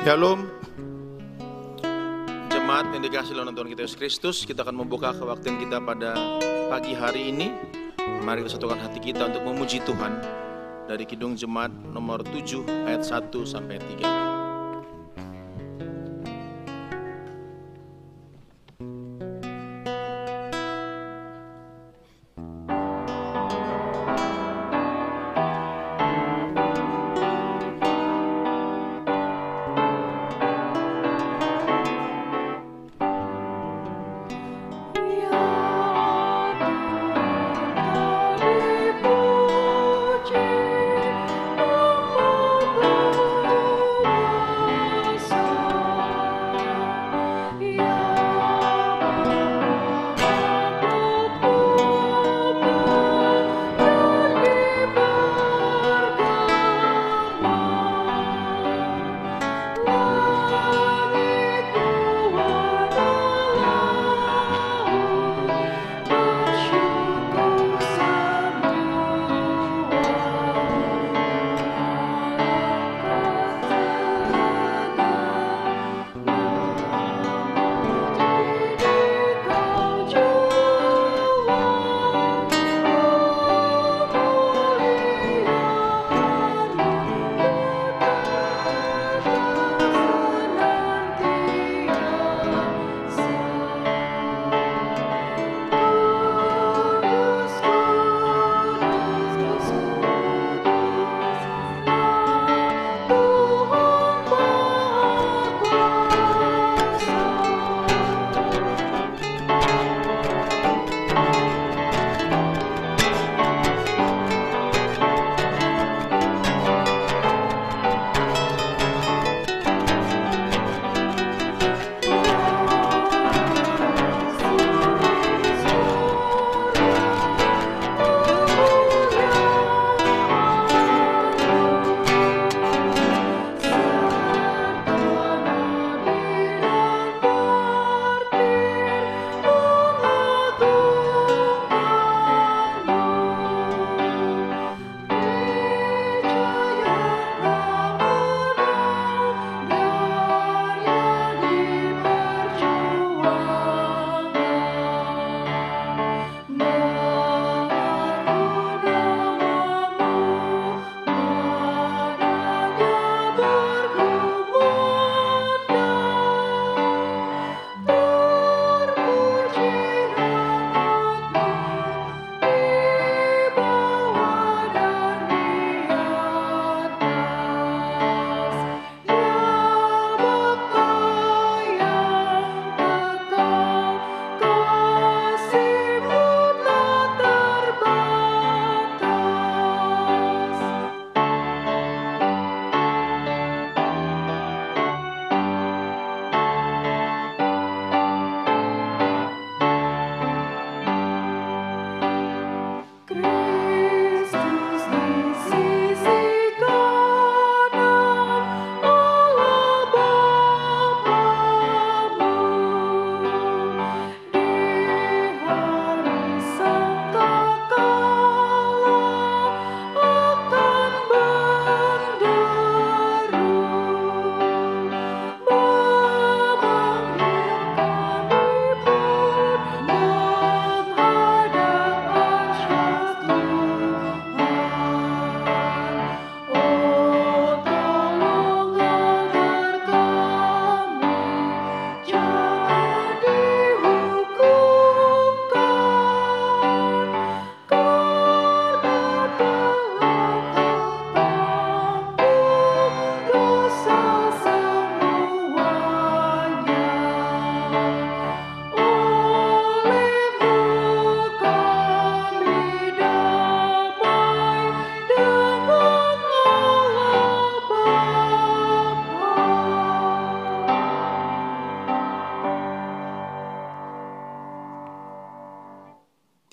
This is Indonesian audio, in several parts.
Shalom, jemaat yang dikasihi oleh Tuhan kita Yesus Kristus. Kita akan membuka kewaktian kita pada pagi hari ini. Mari kita satukan hati kita untuk memuji Tuhan. Dari Kidung Jemaat nomor 7 ayat 1 sampai 3.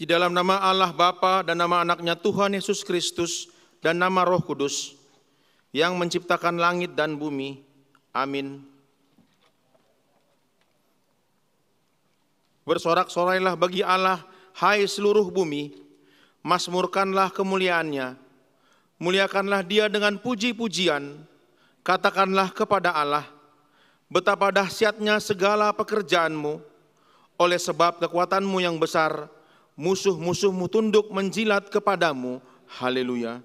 Di dalam nama Allah Bapa dan nama anaknya Tuhan Yesus Kristus dan nama Roh Kudus yang menciptakan langit dan bumi. Amin. Bersorak-sorailah bagi Allah, hai seluruh bumi, masmurkanlah kemuliaannya, muliakanlah Dia dengan puji-pujian, katakanlah kepada Allah, betapa dahsyatnya segala pekerjaanmu. Oleh sebab kekuatanmu yang besar, musuh-musuhmu tunduk menjilat kepadamu. Haleluya.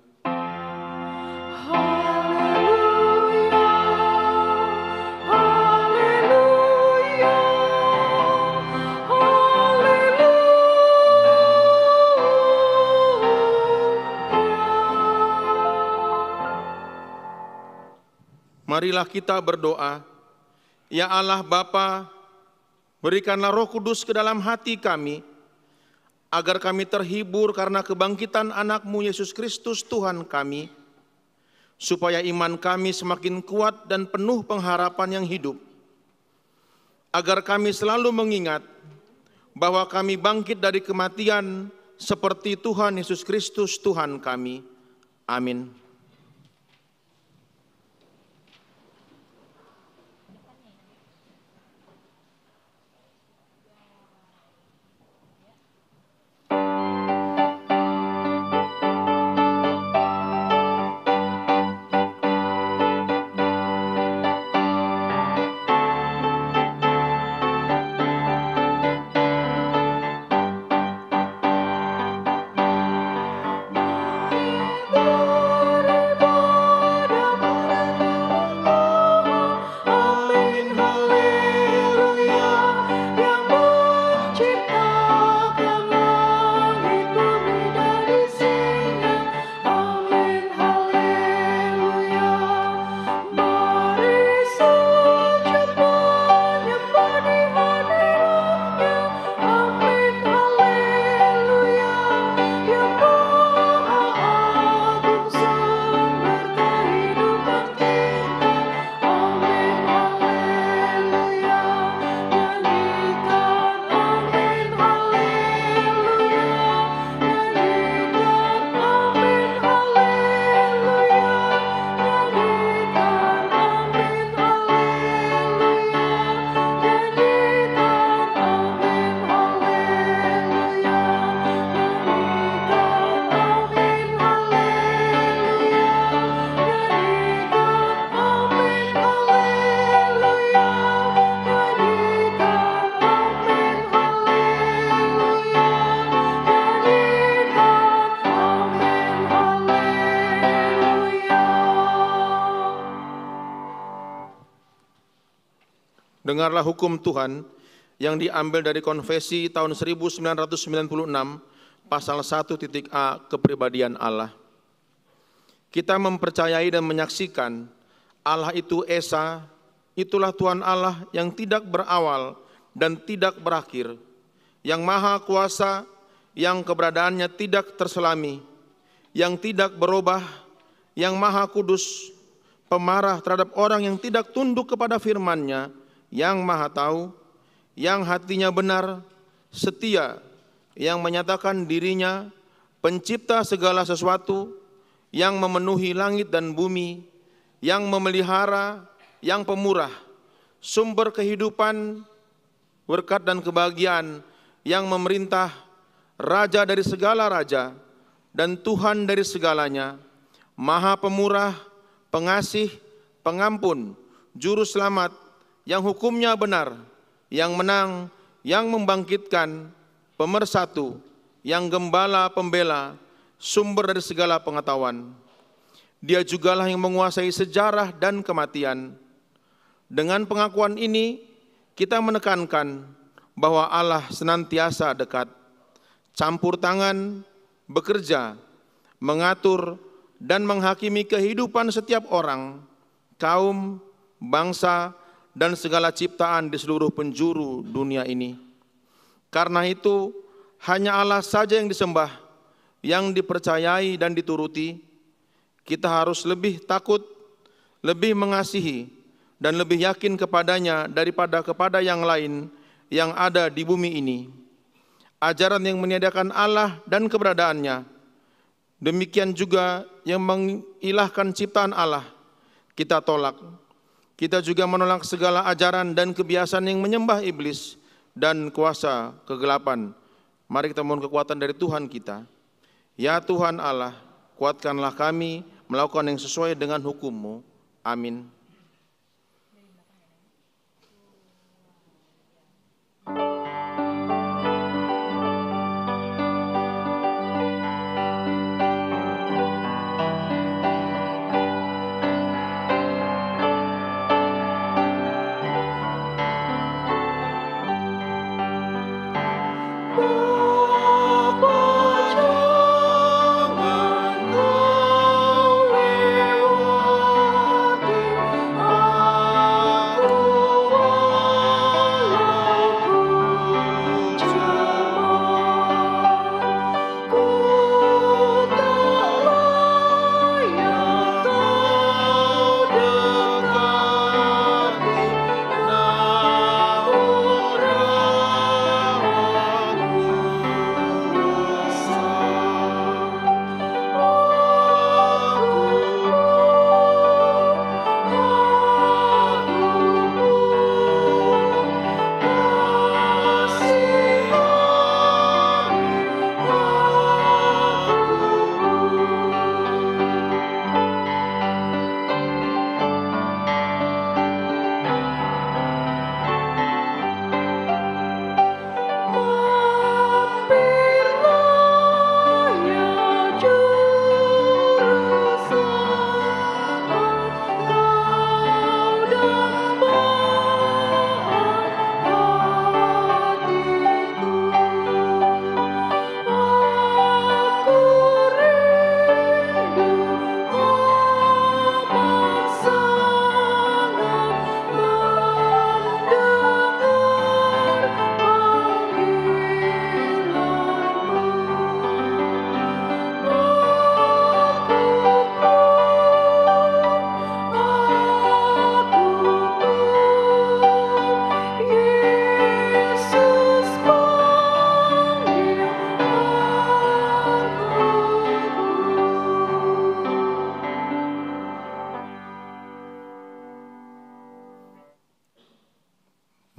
Marilah kita berdoa. Ya Allah Bapa, berikanlah Roh Kudus ke dalam hati kami, agar kami terhibur karena kebangkitan anak-Mu Yesus Kristus Tuhan kami, supaya iman kami semakin kuat dan penuh pengharapan yang hidup, agar kami selalu mengingat bahwa kami bangkit dari kematian seperti Tuhan Yesus Kristus Tuhan kami. Amin. Dengarlah hukum Tuhan yang diambil dari konfesi tahun 1996, pasal 1.a, kepribadian Allah. Kita mempercayai dan menyaksikan Allah itu Esa, itulah Tuhan Allah yang tidak berawal dan tidak berakhir, yang maha kuasa, yang keberadaannya tidak terselami, yang tidak berubah, yang maha kudus, pemarah terhadap orang yang tidak tunduk kepada firman-Nya, yang maha tahu, yang hatinya benar, setia, yang menyatakan dirinya pencipta segala sesuatu, yang memenuhi langit dan bumi, yang memelihara, yang pemurah, sumber kehidupan, berkat dan kebahagiaan, yang memerintah, raja dari segala raja, dan Tuhan dari segalanya, maha pemurah, pengasih, pengampun, juru selamat, yang hukumnya benar, yang menang, yang membangkitkan, pemersatu, yang gembala pembela, sumber dari segala pengetahuan. Dia jugalah yang menguasai sejarah dan kematian. Dengan pengakuan ini, kita menekankan bahwa Allah senantiasa dekat, campur tangan, bekerja, mengatur, dan menghakimi kehidupan setiap orang, kaum, bangsa, dan segala ciptaan di seluruh penjuru dunia ini. Karena itu, hanya Allah saja yang disembah, yang dipercayai dan dituruti. Kita harus lebih takut, lebih mengasihi, dan lebih yakin kepadanya daripada kepada yang lain yang ada di bumi ini. Ajaran yang meniadakan Allah dan keberadaannya, demikian juga yang mengilahkan ciptaan Allah, kita tolak. Kita juga menolak segala ajaran dan kebiasaan yang menyembah iblis dan kuasa kegelapan. Mari kita mohon kekuatan dari Tuhan kita. Ya Tuhan Allah, kuatkanlah kami melakukan yang sesuai dengan hukum-Mu. Amin.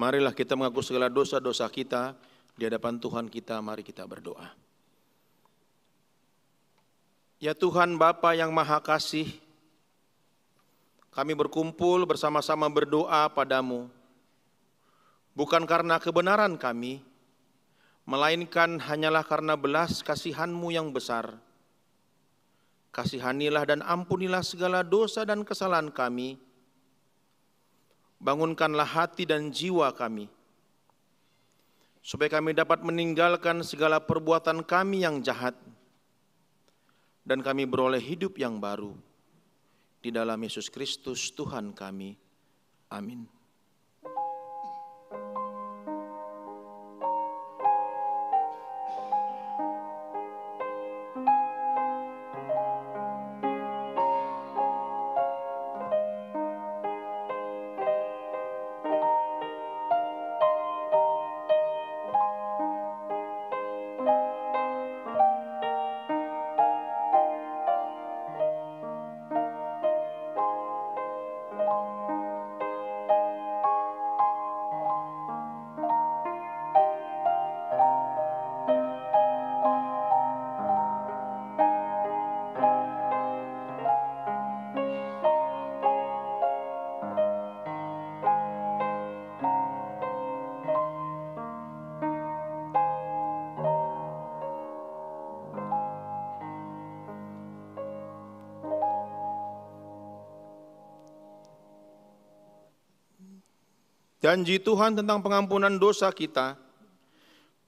Marilah kita mengaku segala dosa-dosa kita di hadapan Tuhan kita, mari kita berdoa. Ya Tuhan Bapa yang Maha Kasih, kami berkumpul bersama-sama berdoa padamu, bukan karena kebenaran kami, melainkan hanyalah karena belas kasihan-Mu yang besar. Kasihanilah dan ampunilah segala dosa dan kesalahan kami. Bangunkanlah hati dan jiwa kami, supaya kami dapat meninggalkan segala perbuatan kami yang jahat, dan kami beroleh hidup yang baru. Di dalam Yesus Kristus Tuhan kami. Amin. Janji Tuhan tentang pengampunan dosa kita.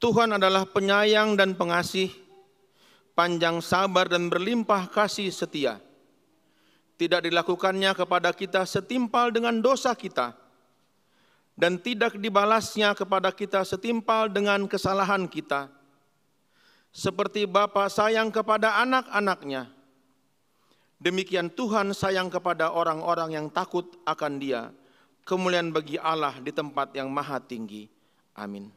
Tuhan adalah penyayang dan pengasih, panjang sabar dan berlimpah kasih setia. Tidak dilakukannya kepada kita setimpal dengan dosa kita, dan tidak dibalasnya kepada kita setimpal dengan kesalahan kita. Seperti Bapa sayang kepada anak-anaknya, demikian Tuhan sayang kepada orang-orang yang takut akan Dia. Kemuliaan bagi Allah di tempat yang maha tinggi. Amin.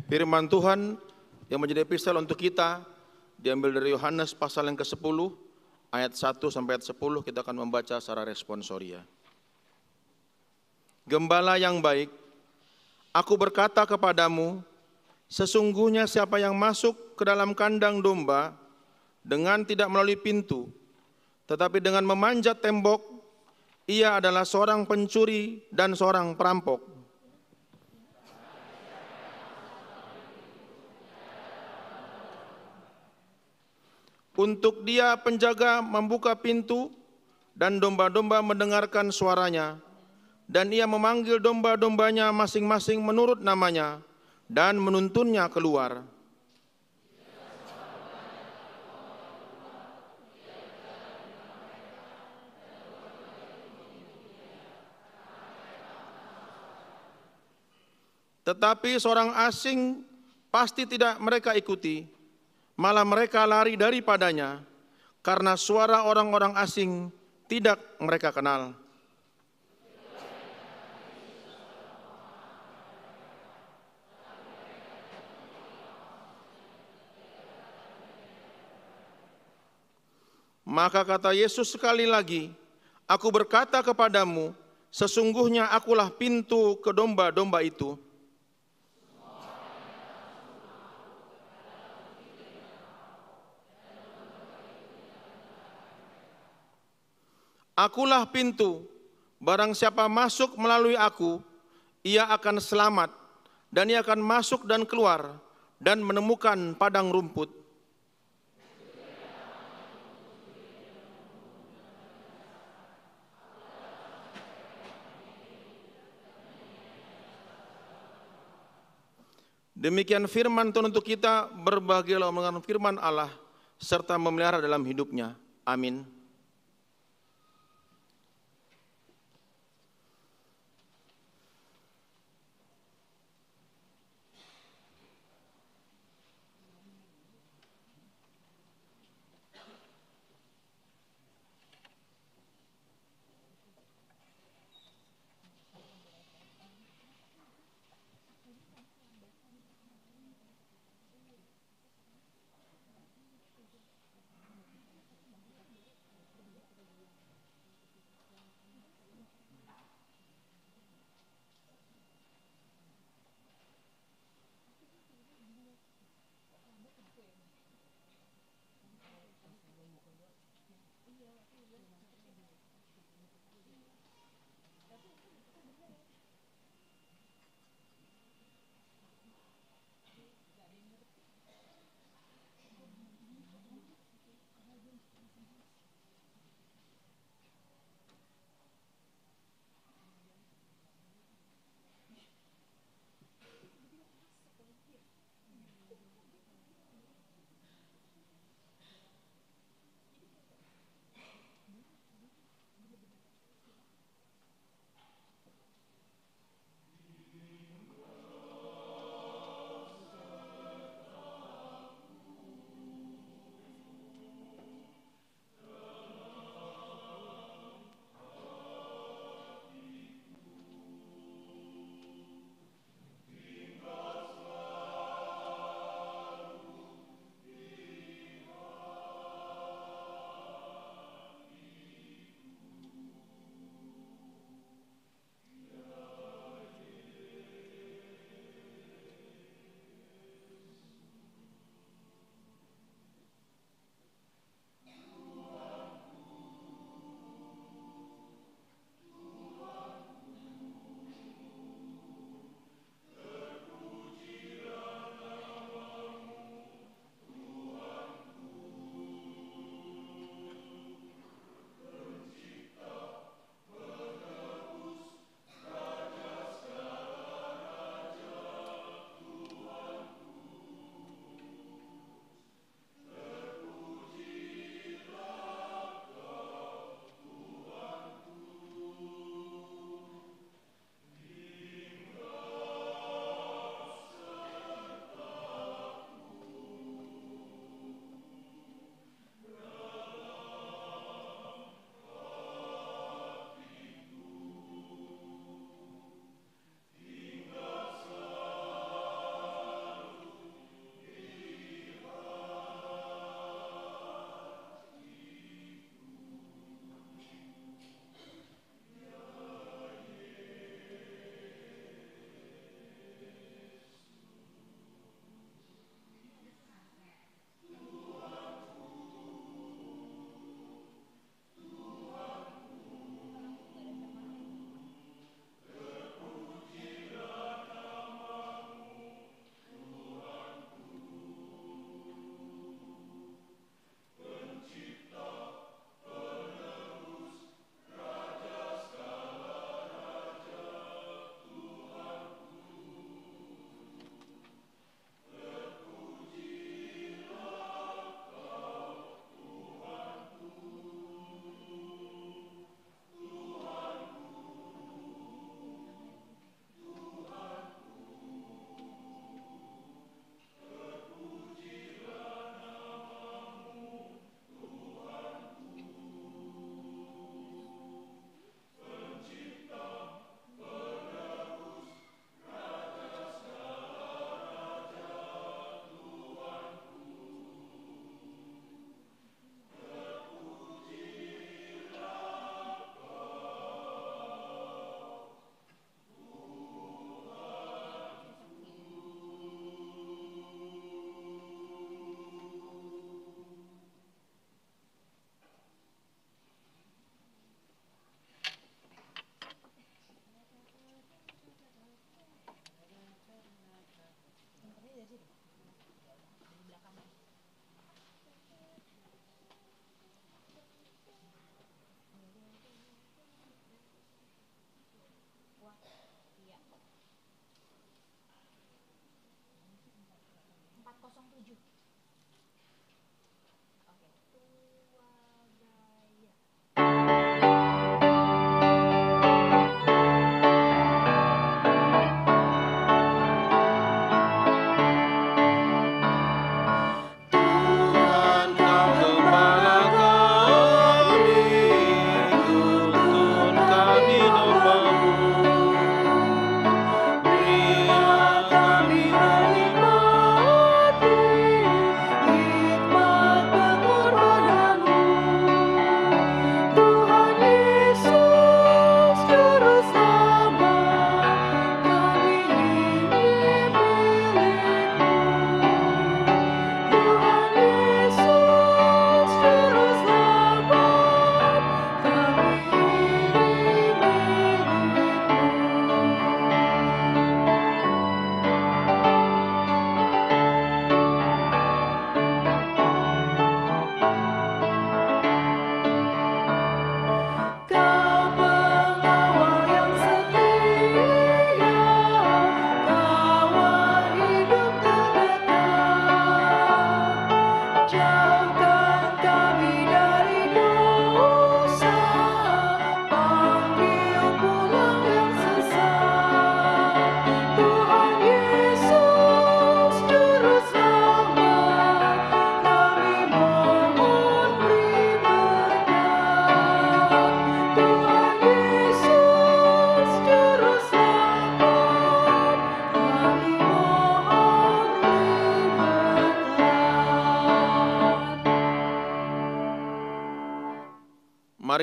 Firman Tuhan yang menjadi epistel untuk kita diambil dari Yohanes pasal yang ke-10 ayat 1 sampai ayat 10. Kita akan membaca secara responsoria. Gembala yang baik, aku berkata kepadamu, sesungguhnya siapa yang masuk ke dalam kandang domba dengan tidak melalui pintu, tetapi dengan memanjat tembok, ia adalah seorang pencuri dan seorang perampok. Untuk dia penjaga membuka pintu dan domba-domba mendengarkan suaranya, dan ia memanggil domba-dombanya masing-masing menurut namanya dan menuntunnya keluar. Tetapi seorang asing pasti tidak mereka ikuti, malah mereka lari daripadanya, karena suara orang-orang asing tidak mereka kenal. Maka kata Yesus sekali lagi, "Aku berkata kepadamu, sesungguhnya akulah pintu ke domba-domba itu. Akulah pintu, barang siapa masuk melalui aku, ia akan selamat, dan ia akan masuk dan keluar, dan menemukan padang rumput." Demikian firman Tuhan untuk kita, berbahagialah mendengar firman Allah, serta memelihara dalam hidupnya. Amin.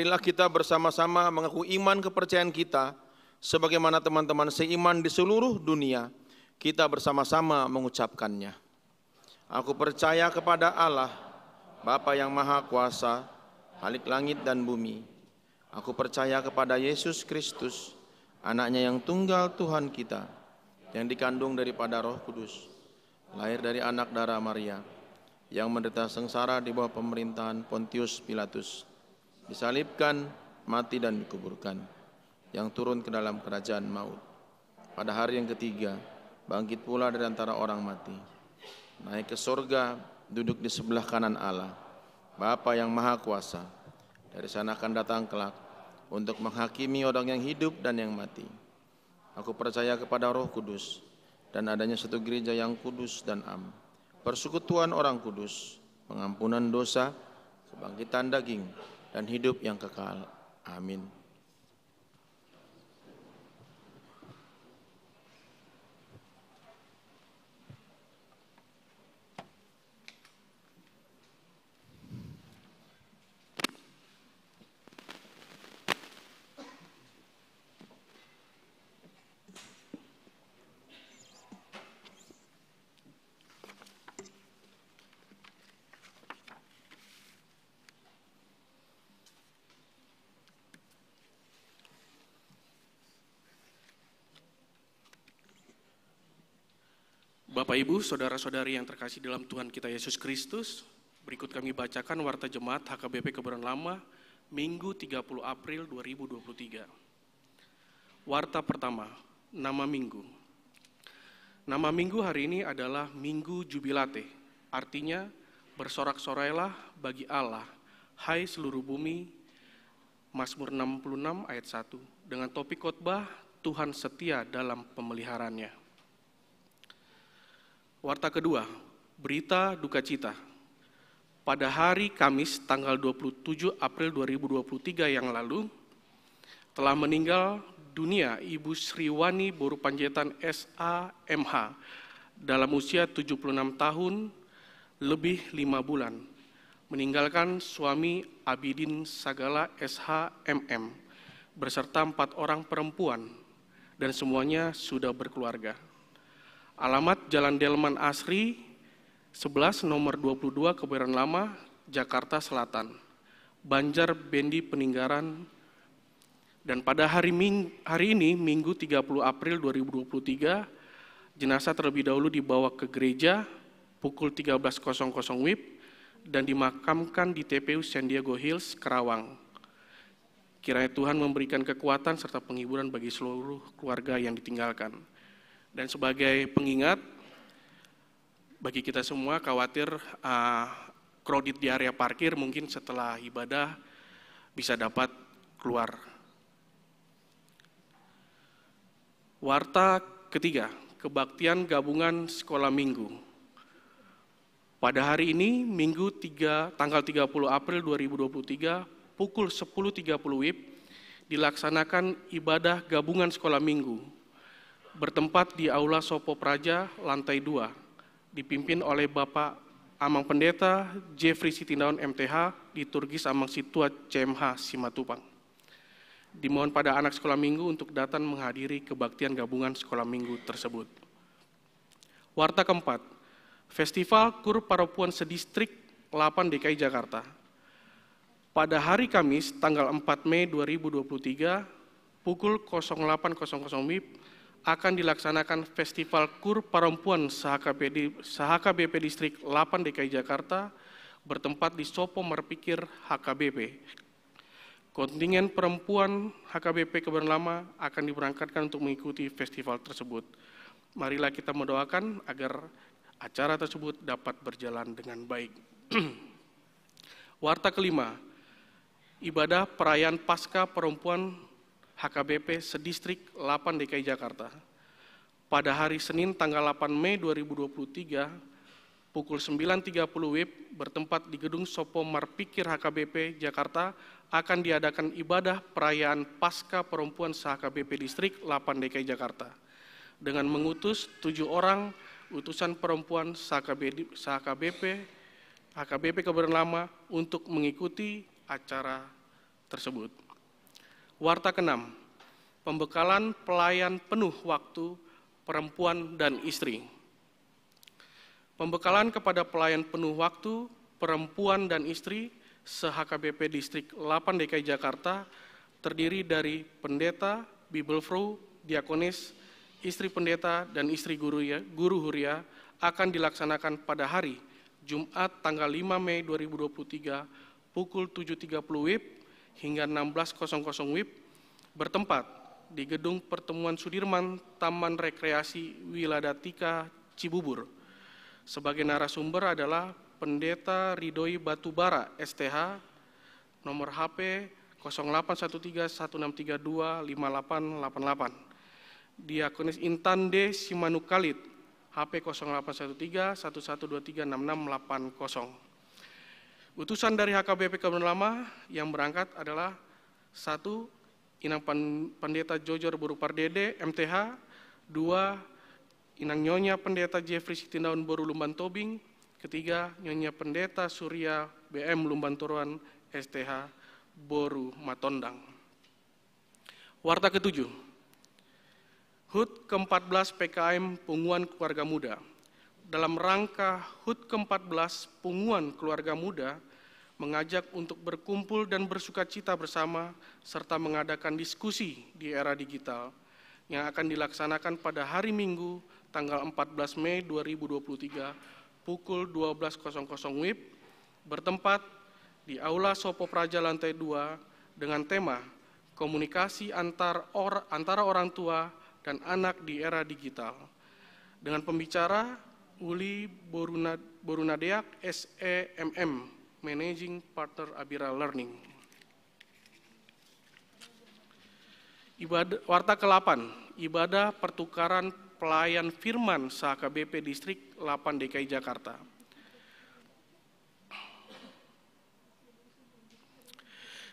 marilah kita bersama-sama mengaku iman kepercayaan kita, sebagaimana teman-teman seiman di seluruh dunia, kita bersama-sama mengucapkannya. Aku percaya kepada Allah, Bapa yang Maha Kuasa, Khalik langit dan bumi. Aku percaya kepada Yesus Kristus, Anaknya yang tunggal Tuhan kita, yang dikandung daripada Roh Kudus, lahir dari anak darah Maria, yang menderita sengsara di bawah pemerintahan Pontius Pilatus, disalibkan, mati dan dikuburkan, yang turun ke dalam kerajaan maut. Pada hari yang ketiga, bangkit pula dari antara orang mati, naik ke sorga, duduk di sebelah kanan Allah, Bapa yang Maha Kuasa. Dari sana akan datang kelak untuk menghakimi orang yang hidup dan yang mati. Aku percaya kepada Roh Kudus dan adanya satu gereja yang kudus dan am, persekutuan orang kudus, pengampunan dosa, kebangkitan daging, dan hidup yang kekal. Amin. Bapak, Ibu, Saudara-saudari yang terkasih dalam Tuhan kita Yesus Kristus, berikut kami bacakan Warta Jemaat HKBP Kebayoran Lama, Minggu 30 April 2023. Warta pertama, nama Minggu. Nama Minggu hari ini adalah Minggu Jubilate, artinya bersorak-sorailah bagi Allah, hai seluruh bumi, Mazmur 66 ayat 1, dengan topik khotbah Tuhan setia dalam pemeliharaannya. Warta kedua, berita duka cita. Pada hari Kamis tanggal 27 April 2023 yang lalu, telah meninggal dunia Ibu Sriwani Boru Panjaitan SAMH dalam usia 76 tahun lebih 5 bulan, meninggalkan suami Abidin Sagala SHMM beserta 4 orang perempuan dan semuanya sudah berkeluarga. Alamat Jalan Delman Asri 11 nomor 22 Kebayoran Lama, Jakarta Selatan, Banjar Bendi Peninggaran. Dan pada hari ini Minggu 30 April 2023, jenazah terlebih dahulu dibawa ke gereja pukul 13.00 WIB dan dimakamkan di TPU San Diego Hills, Kerawang. Kiranya Tuhan memberikan kekuatan serta penghiburan bagi seluruh keluarga yang ditinggalkan. Dan sebagai pengingat, bagi kita semua khawatir kredit di area parkir mungkin setelah ibadah bisa dapat keluar. Warta ketiga, kebaktian gabungan sekolah minggu. Pada hari ini, Minggu tanggal 30 April 2023, pukul 10.30 WIB, dilaksanakan ibadah gabungan sekolah minggu bertempat di Aula Sopo Praja, lantai 2, dipimpin oleh Bapak Amang Pendeta Jeffrey Sitindaun MTH, liturgis Amang Situa CMH Simatupang. Dimohon pada anak sekolah minggu untuk datang menghadiri kebaktian gabungan sekolah minggu tersebut. Warta keempat, Festival Kur Parapuan Sedistrik 8 DKI Jakarta. Pada hari Kamis, tanggal 4 Mei 2023, pukul 08.00 WIB, akan dilaksanakan Festival Kur Perempuan SHKBP Distrik 8 DKI Jakarta bertempat di Sopo Marpikir HKBP. Kontingen perempuan HKBP Kebayoran Lama akan diberangkatkan untuk mengikuti festival tersebut. Marilah kita mendoakan agar acara tersebut dapat berjalan dengan baik. Warta kelima, ibadah perayaan Paskah Perempuan HKBP Sedistrik 8 DKI Jakarta. Pada hari Senin tanggal 8 Mei 2023, pukul 9.30 WIB, bertempat di Gedung Sopo Marpikir HKBP Jakarta, akan diadakan ibadah perayaan Paskah Perempuan HKBP Distrik 8 DKI Jakarta, dengan mengutus 7 orang utusan perempuan HKBP Kebayoran Lama untuk mengikuti acara tersebut. Warta ke-6, pembekalan pelayan penuh waktu perempuan dan istri. Pembekalan kepada pelayan penuh waktu perempuan dan istri se-HKBP Distrik 8 DKI Jakarta terdiri dari pendeta, bibelfrau, diakonis, istri pendeta, dan istri guru huria akan dilaksanakan pada hari Jumat tanggal 5 Mei 2023 pukul 7.30 WIB hingga 16.00 WIB bertempat di Gedung Pertemuan Sudirman Taman Rekreasi Wiladatika Cibubur. Sebagai narasumber adalah Pendeta Ridhoi Batubara STH, nomor HP 081316325888. Diakonis Intan D. Simanuk Khalid, HP 081311236680. Utusan dari HKBP Kabupaten Lama yang berangkat adalah 1. Inang Pendeta Jojor Boru Pardede, MTH. 2. Inang Nyonya Pendeta Jeffrey Sitindaun Boru Lumban Tobing. 3. Nyonya Pendeta Surya BM Lumban Toruan STH Boru Matondang. Warta ke-7, HUT ke-14 PKM Punguan Keluarga Muda. Dalam rangka HUT ke-14 Punguan Keluarga Muda mengajak untuk berkumpul dan bersukacita bersama serta mengadakan diskusi di era digital yang akan dilaksanakan pada hari Minggu tanggal 14 Mei 2023 pukul 12.00 WIB bertempat di Aula Sopo Praja lantai 2 dengan tema komunikasi antara orang tua dan anak di era digital. Dengan pembicara Uli Borunadeak SEMM, Managing Partner Abira Learning. Warta ke-8, ibadah pertukaran pelayan firman se-HKBP Distrik 8 DKI Jakarta.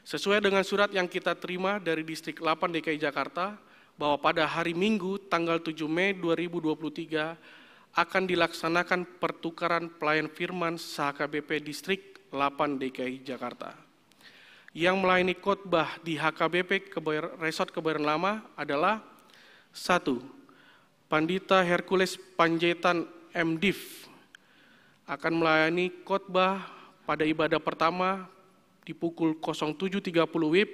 Sesuai dengan surat yang kita terima dari Distrik 8 DKI Jakarta, bahwa pada hari Minggu tanggal 7 Mei 2023 akan dilaksanakan pertukaran pelayan firman se-HKBP Distrik 8 DKI Jakarta. Yang melayani khotbah di HKBP Resort Kebayoran Lama adalah 1. Pandita Hercules Panjaitan MDiv akan melayani khotbah pada ibadah pertama di pukul 07.30 WIB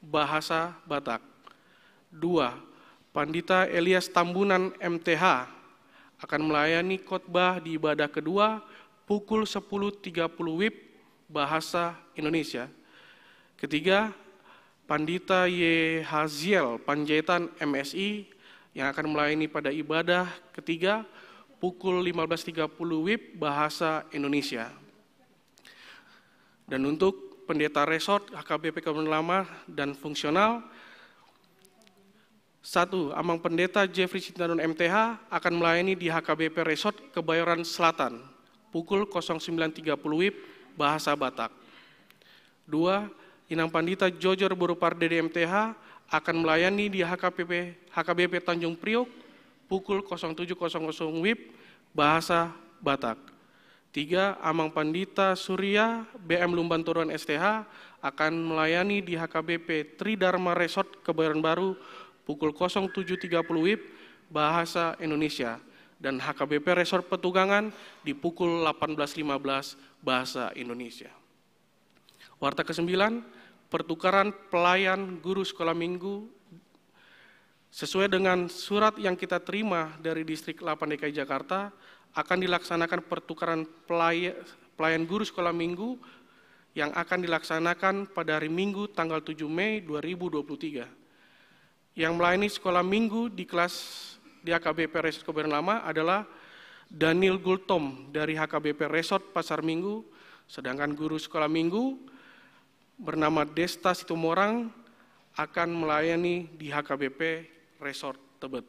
bahasa Batak. 2. Pandita Elias Tambunan MTH akan melayani khotbah di ibadah kedua pukul 10.30 WIB bahasa Indonesia. Ketiga, Pandita Y. Haziel Panjaitan MSI yang akan melayani pada ibadah ketiga pukul 15.30 WIB bahasa Indonesia. Dan untuk Pendeta Resort HKBP Kabupaten Lama dan fungsional, 1. Amang Pendeta Jeffrey Sitindaun MTH akan melayani di HKBP Resort Kebayoran Selatan pukul 09.30 WIB bahasa Batak. 2. Inang Pandita Jojor Boru Pardede MTH akan melayani di HKBP Tanjung Priok pukul 07.00 WIB bahasa Batak. 3. Amang Pandita Surya BM Lumban Toruan STH akan melayani di HKBP Tridharma Resort Kebayoran Baru pukul 07.30 WIB bahasa Indonesia dan HKBP Resort Petugangan di pukul 18.15 bahasa Indonesia. Warta ke-9, pertukaran pelayan guru sekolah minggu sesuai dengan surat yang kita terima dari Distrik 8 DKI Jakarta akan dilaksanakan pertukaran pelayan guru sekolah minggu yang akan dilaksanakan pada hari Minggu tanggal 7 Mei 2023. Yang melayani sekolah minggu di kelas di HKBP Resort Kebayoran Lama adalah Daniel Gultom dari HKBP Resort Pasar Minggu, sedangkan guru sekolah minggu bernama Desta Situmorang akan melayani di HKBP Resort Tebet.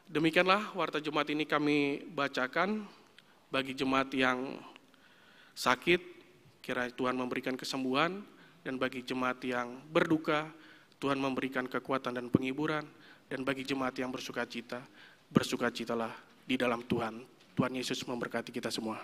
Demikianlah warta jemaat ini kami bacakan. Bagi jemaat yang sakit, kiranya Tuhan memberikan kesembuhan, dan bagi jemaat yang berduka, Tuhan memberikan kekuatan dan penghiburan, dan bagi jemaat yang bersukacita, bersukacitalah di dalam Tuhan. Tuhan Yesus memberkati kita semua.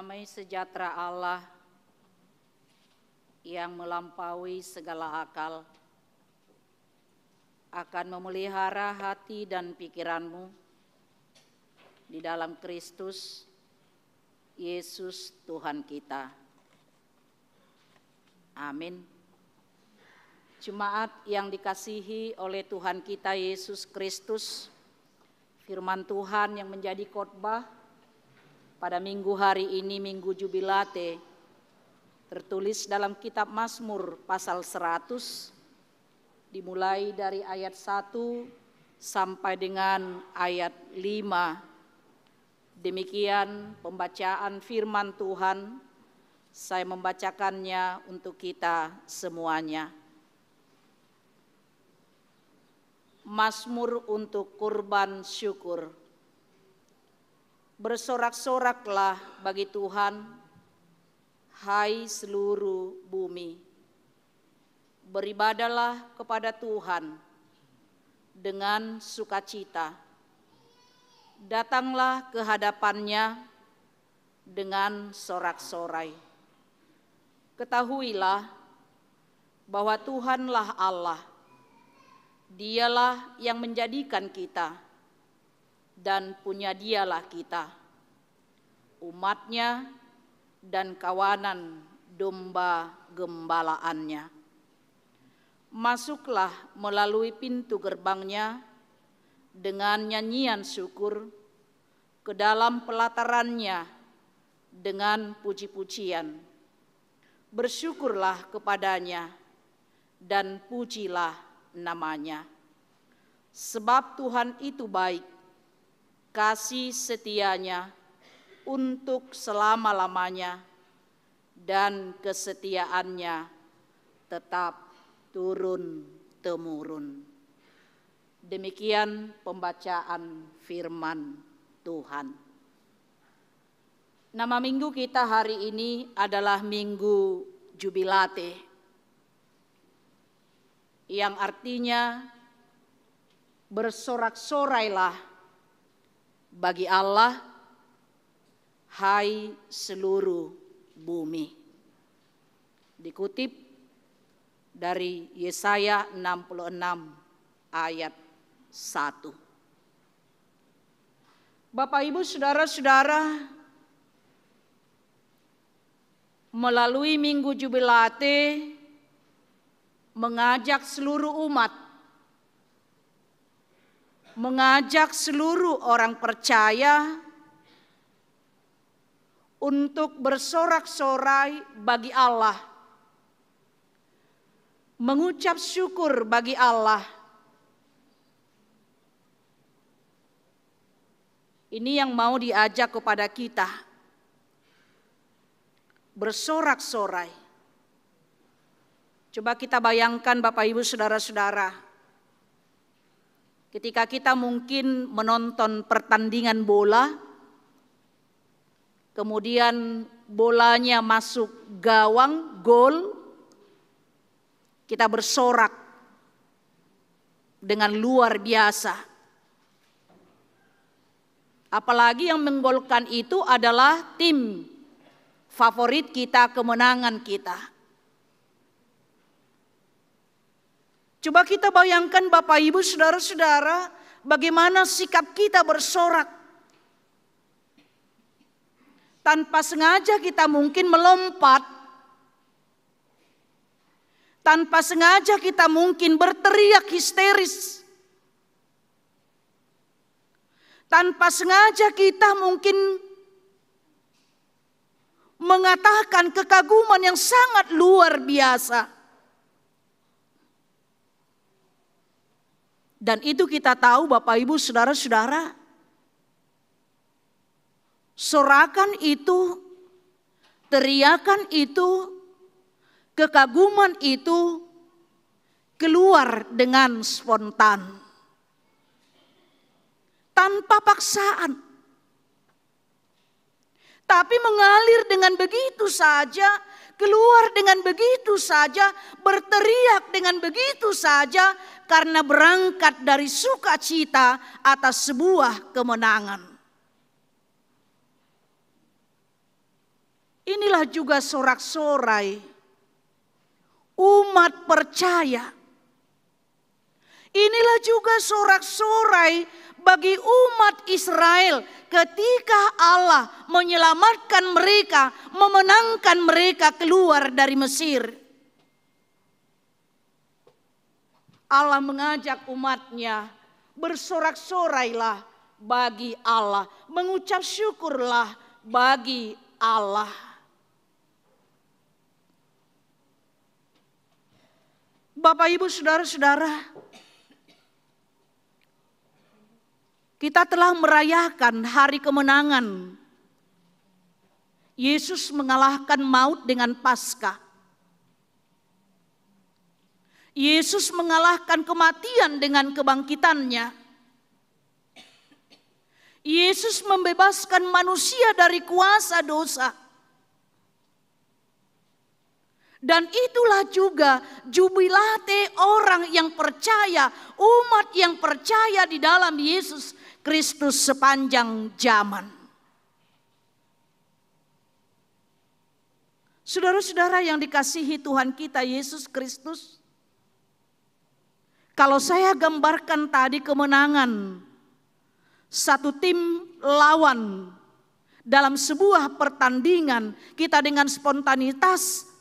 damai sejahtera Allah yang melampaui segala akal akan memelihara hati dan pikiranmu di dalam Kristus Yesus Tuhan kita. Amin. Jemaat yang dikasihi oleh Tuhan kita Yesus Kristus, firman Tuhan yang menjadi khotbah pada minggu hari ini, Minggu Jubilate, tertulis dalam kitab Mazmur pasal 100, dimulai dari ayat 1 sampai dengan ayat 5. Demikian pembacaan firman Tuhan, saya membacakannya untuk kita semuanya. Mazmur untuk kurban syukur. Bersorak-soraklah bagi Tuhan, hai seluruh bumi. Beribadahlah kepada Tuhan dengan sukacita. Datanglah ke hadapannya dengan sorak-sorai. Ketahuilah bahwa Tuhanlah Allah. Dialah yang menjadikan kita, dan punya Dialah kita, umatnya dan kawanan domba gembalaannya. Masuklah melalui pintu gerbangnya dengan nyanyian syukur, ke dalam pelatarannya dengan puji-pujian. Bersyukurlah kepadanya dan pujilah namanya. Sebab Tuhan itu baik, kasih setianya untuk selama-lamanya, dan kesetiaannya tetap turun-temurun. Demikian pembacaan firman Tuhan. Nama minggu kita hari ini adalah Minggu Jubilate, yang artinya bersorak-sorailah bagi Allah, hai seluruh bumi. Dikutip dari Yesaya 66 ayat 1. Bapak, Ibu, saudara-saudara, melalui Minggu Jubilate mengajak seluruh umat, mengajak seluruh orang percaya untuk bersorak-sorai bagi Allah, mengucap syukur bagi Allah. Ini yang mau diajak kepada kita, bersorak-sorai. Coba kita bayangkan Bapak Ibu saudara-saudara, ketika kita mungkin menonton pertandingan bola, kemudian bolanya masuk gawang, gol, kita bersorak dengan luar biasa. Apalagi yang menggolkan itu adalah tim favorit kita, kemenangan kita. Coba kita bayangkan Bapak Ibu saudara-saudara, bagaimana sikap kita bersorak. Tanpa sengaja kita mungkin melompat, tanpa sengaja kita mungkin berteriak histeris, tanpa sengaja kita mungkin mengatakan kekaguman yang sangat luar biasa. Dan itu kita tahu Bapak Ibu saudara-saudara, sorakan itu, teriakan itu, kekaguman itu keluar dengan spontan, tanpa paksaan, tapi mengalir dengan begitu saja, keluar dengan begitu saja, berteriak dengan begitu saja, karena berangkat dari sukacita atas sebuah kemenangan. Inilah juga sorak-sorai umat percaya. Inilah juga sorak-sorai bagi umat Israel ketika Allah menyelamatkan mereka, memenangkan mereka keluar dari Mesir. Allah mengajak umatnya, bersorak-sorailah bagi Allah, mengucap syukurlah bagi Allah. Bapak, Ibu, Saudara-saudara, kita telah merayakan hari kemenangan. Yesus mengalahkan maut dengan Paskah. Yesus mengalahkan kematian dengan kebangkitannya. Yesus membebaskan manusia dari kuasa dosa. Dan itulah juga jubilate orang yang percaya, umat yang percaya di dalam Yesus Kristus sepanjang zaman. Saudara-saudara yang dikasihi Tuhan kita Yesus Kristus, kalau saya gambarkan tadi kemenangan satu tim lawan dalam sebuah pertandingan, kita dengan spontanitas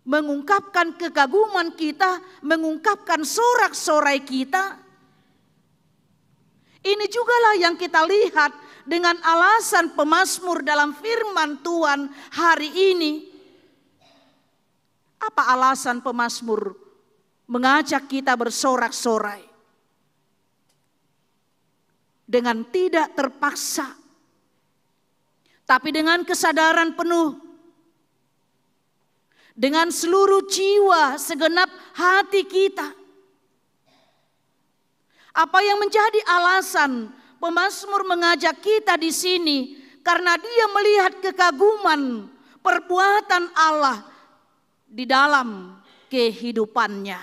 mengungkapkan kekaguman kita, mengungkapkan sorak-sorai kita. Ini jugalah yang kita lihat dengan alasan pemazmur dalam firman Tuhan hari ini. Apa alasan pemazmur mengajak kita bersorak-sorai? Dengan tidak terpaksa, tapi dengan kesadaran penuh. Dengan seluruh jiwa, segenap hati kita. Apa yang menjadi alasan pemazmur mengajak kita di sini? Karena dia melihat kekaguman perbuatan Allah di dalam kehidupannya.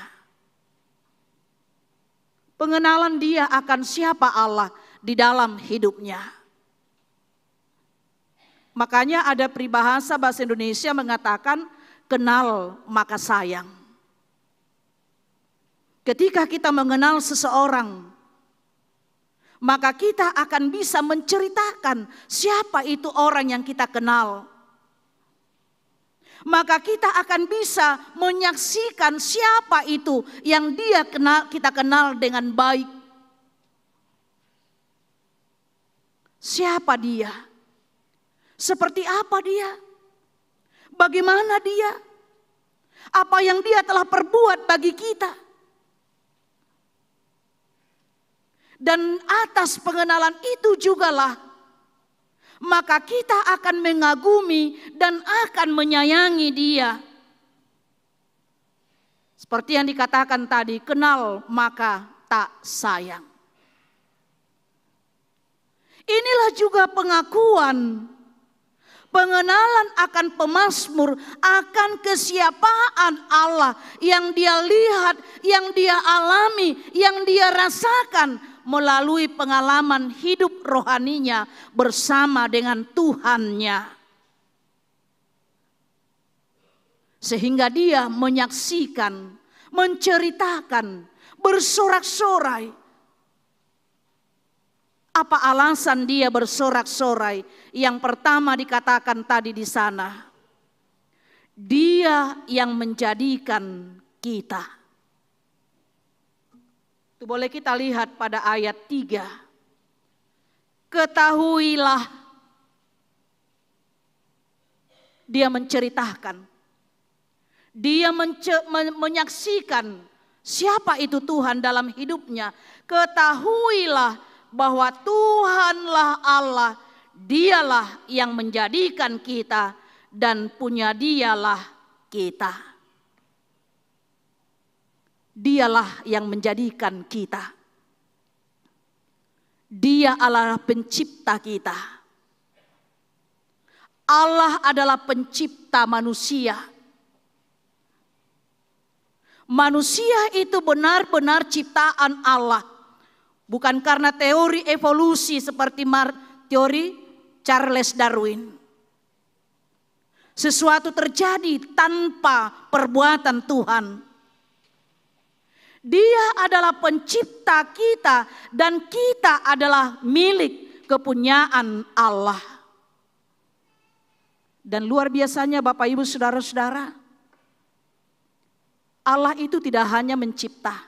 Pengenalan dia akan siapa Allah di dalam hidupnya. Makanya ada peribahasa bahasa Indonesia mengatakan, kenal maka sayang. Ketika kita mengenal seseorang, maka kita akan bisa menceritakan siapa itu orang yang kita kenal. Maka kita akan bisa menyaksikan siapa itu yang kita kenal dengan baik. Siapa dia? Seperti apa dia? Bagaimana dia? Apa yang dia telah perbuat bagi kita? Dan atas pengenalan itu jugalah maka kita akan mengagumi dan akan menyayangi dia. Seperti yang dikatakan tadi, kenal maka tak sayang. Inilah juga pengakuan, pengenalan akan pemazmur akan kesiapaan Allah yang dia lihat, yang dia alami, yang dia rasakan melalui pengalaman hidup rohaninya bersama dengan Tuhannya. Sehingga dia menyaksikan, menceritakan, bersorak-sorai. Apa alasan dia bersorak-sorai? Yang pertama dikatakan tadi di sana, dia yang menjadikan kita. Itu boleh kita lihat pada ayat 3. Ketahuilah, dia menceritakan, dia menyaksikan siapa itu Tuhan dalam hidupnya. Ketahuilah bahwa Tuhanlah Allah, dialah yang menjadikan kita dan punya dialah kita. Dialah yang menjadikan kita. Dia adalah pencipta kita. Allah adalah pencipta manusia. Manusia itu benar-benar ciptaan Allah. Bukan karena teori evolusi seperti teori Charles Darwin. sesuatu terjadi tanpa perbuatan Tuhan. Dia adalah pencipta kita dan kita adalah milik kepunyaan Allah. Dan luar biasanya Bapak Ibu Saudara-saudara, Allah itu tidak hanya mencipta,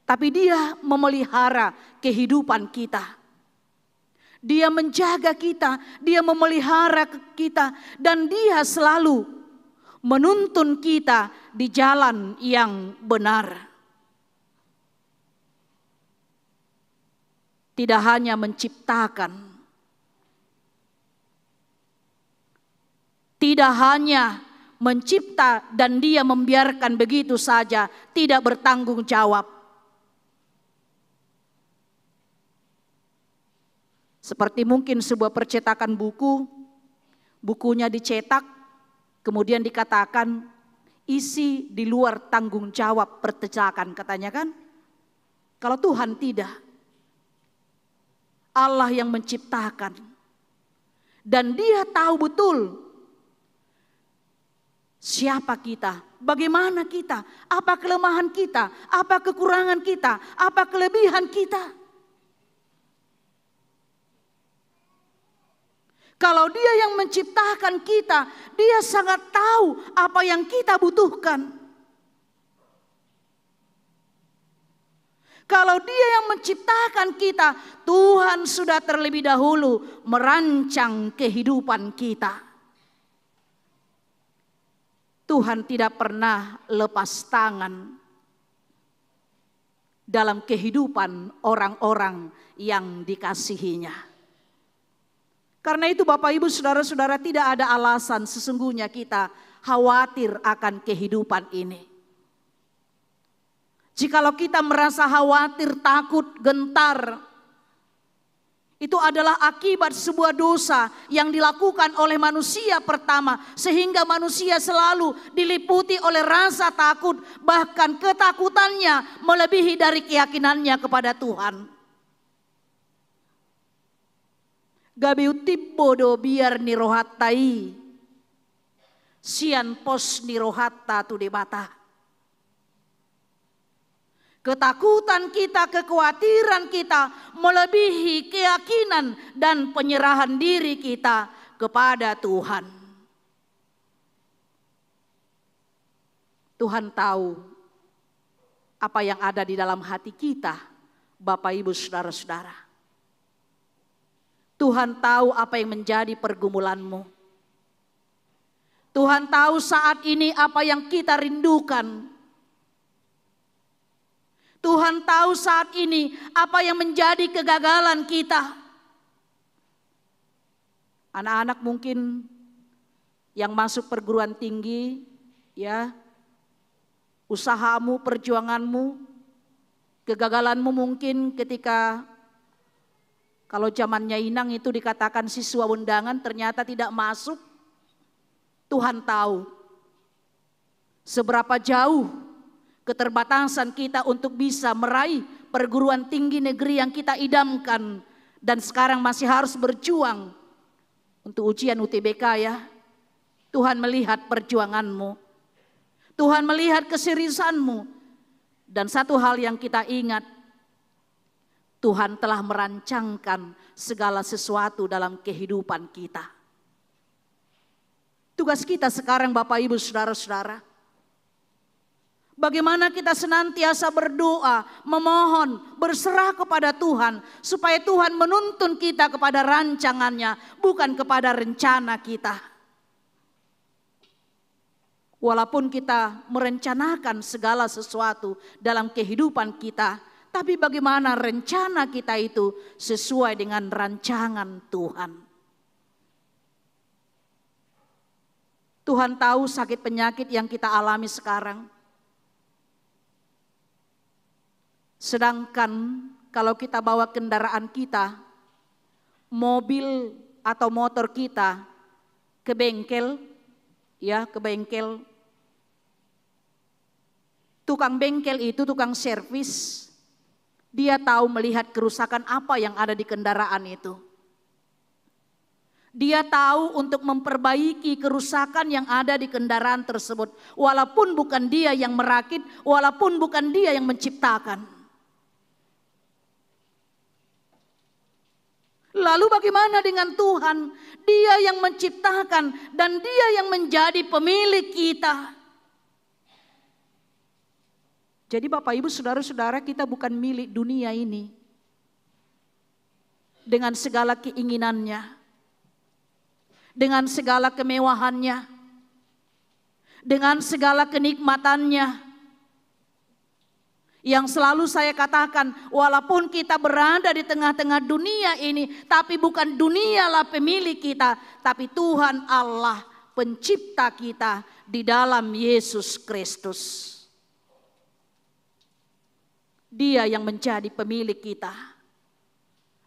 tapi Dia memelihara kehidupan kita. Dia menjaga kita, Dia memelihara kita, dan Dia selalu menuntun kita di jalan yang benar. Tidak hanya menciptakan, tidak hanya mencipta dan Dia membiarkan begitu saja, tidak bertanggung jawab. Seperti mungkin sebuah percetakan buku, bukunya dicetak, kemudian dikatakan isi di luar tanggung jawab percetakan, katanya kan. Kalau Tuhan tidak, Allah yang menciptakan, dan Dia tahu betul siapa kita, bagaimana kita, apa kelemahan kita, apa kekurangan kita, apa kelebihan kita. Kalau Dia yang menciptakan kita, Dia sangat tahu apa yang kita butuhkan. Kalau Dia yang menciptakan kita, Tuhan sudah terlebih dahulu merancang kehidupan kita. Tuhan tidak pernah lepas tangan dalam kehidupan orang-orang yang dikasihinya. Karena itu Bapak Ibu Saudara-saudara, tidak ada alasan sesungguhnya kita khawatir akan kehidupan ini. Jikalau kita merasa khawatir, takut, gentar, itu adalah akibat sebuah dosa yang dilakukan oleh manusia pertama, sehingga manusia selalu diliputi oleh rasa takut, bahkan ketakutannya melebihi dari keyakinannya kepada Tuhan. Gabiu tibbodo biar nirohatai, sian pos nirohata tu debata. Ketakutan kita, kekhawatiran kita melebihi keyakinan dan penyerahan diri kita kepada Tuhan. Tuhan tahu apa yang ada di dalam hati kita, Bapak Ibu Saudara-saudara. Tuhan tahu apa yang menjadi pergumulanmu. Tuhan tahu saat ini apa yang kita rindukan. Tuhan tahu saat ini apa yang menjadi kegagalan kita. Anak-anak mungkin yang masuk perguruan tinggi, ya, usahamu, perjuanganmu, kegagalanmu mungkin ketika kalau zamannya Inang itu dikatakan siswa undangan ternyata tidak masuk. Tuhan tahu seberapa jauh keterbatasan kita untuk bisa meraih perguruan tinggi negeri yang kita idamkan. Dan sekarang masih harus berjuang untuk ujian UTBK ya. Tuhan melihat perjuanganmu. Tuhan melihat keseriusanmu. Dan satu hal yang kita ingat, Tuhan telah merancangkan segala sesuatu dalam kehidupan kita. Tugas kita sekarang Bapak Ibu Saudara-saudara, bagaimana kita senantiasa berdoa, memohon, berserah kepada Tuhan, supaya Tuhan menuntun kita kepada rancangannya, bukan kepada rencana kita. Walaupun kita merencanakan segala sesuatu dalam kehidupan kita, tapi bagaimana rencana kita itu sesuai dengan rancangan Tuhan. Tuhan tahu sakit penyakit yang kita alami sekarang. Sedangkan kalau kita bawa kendaraan kita, mobil atau motor kita ke bengkel, ya ke bengkel. Tukang bengkel itu tukang servis. Dia tahu melihat kerusakan apa yang ada di kendaraan itu. Dia tahu untuk memperbaiki kerusakan yang ada di kendaraan tersebut. Walaupun bukan dia yang merakit, walaupun bukan dia yang menciptakan. Lalu bagaimana dengan Tuhan? Dia yang menciptakan dan dia yang menjadi pemilik kita. Jadi Bapak Ibu Saudara-saudara, kita bukan milik dunia ini. Dengan segala keinginannya. Dengan segala kemewahannya, dengan segala kenikmatannya. Yang selalu saya katakan, walaupun kita berada di tengah-tengah dunia ini, tapi bukan dunialah pemilik kita, tapi Tuhan Allah pencipta kita di dalam Yesus Kristus. Dia yang menjadi pemilik kita.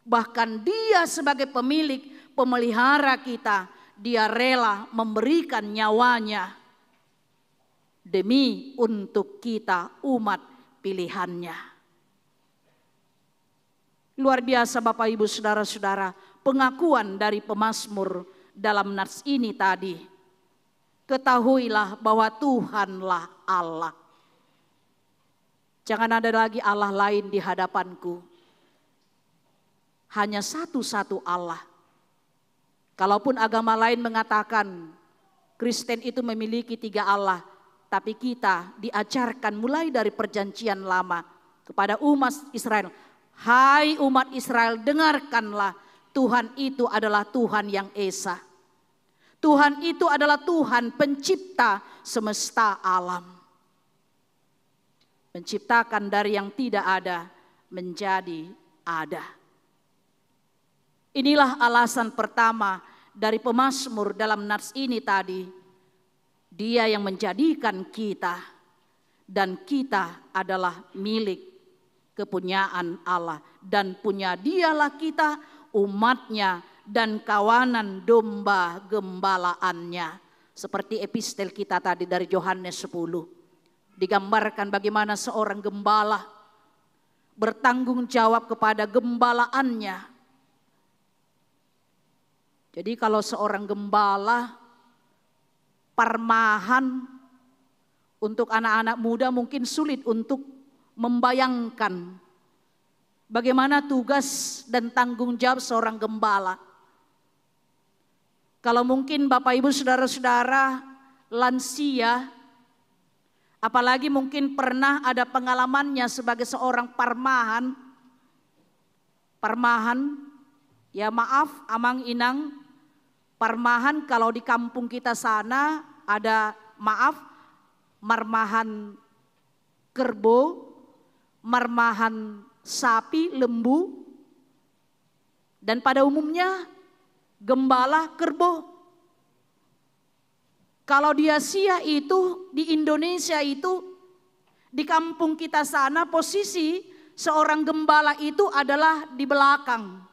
Bahkan dia sebagai pemilik, pemelihara kita, dia rela memberikan nyawanya demi untuk kita umat pilihannya. Luar biasa Bapak Ibu Saudara-saudara, pengakuan dari pemazmur dalam nats ini tadi. Ketahuilah bahwa Tuhanlah Allah. Jangan ada lagi Allah lain di hadapanku. Hanya satu-satu Allah. Kalaupun agama lain mengatakan Kristen itu memiliki 3 Allah, tapi kita diajarkan mulai dari perjanjian lama kepada umat Israel. Hai umat Israel, dengarkanlah, Tuhan itu adalah Tuhan yang esa. Tuhan itu adalah Tuhan pencipta semesta alam. Menciptakan dari yang tidak ada menjadi ada. Inilah alasan pertama dari pemazmur dalam nats ini tadi. Dia yang menjadikan kita dan kita adalah milik kepunyaan Allah. Dan punya dialah kita, umatnya dan kawanan domba gembalaannya. Seperti epistel kita tadi dari Yohanes 10. Digambarkan bagaimana seorang gembala bertanggung jawab kepada gembalaannya. Jadi kalau seorang gembala parmahan untuk anak-anak muda mungkin sulit untuk membayangkan bagaimana tugas dan tanggung jawab seorang gembala. Kalau mungkin Bapak Ibu Saudara-saudara lansia, apalagi mungkin pernah ada pengalamannya sebagai seorang parmahan. Parmahan, ya maaf amang inang, parmahan kalau di kampung kita sana ada marmahan kerbau, marmahan sapi, lembu, dan pada umumnya gembala kerbau. Kalau dia sia itu di Indonesia itu, di kampung kita sana posisi seorang gembala itu adalah di belakang.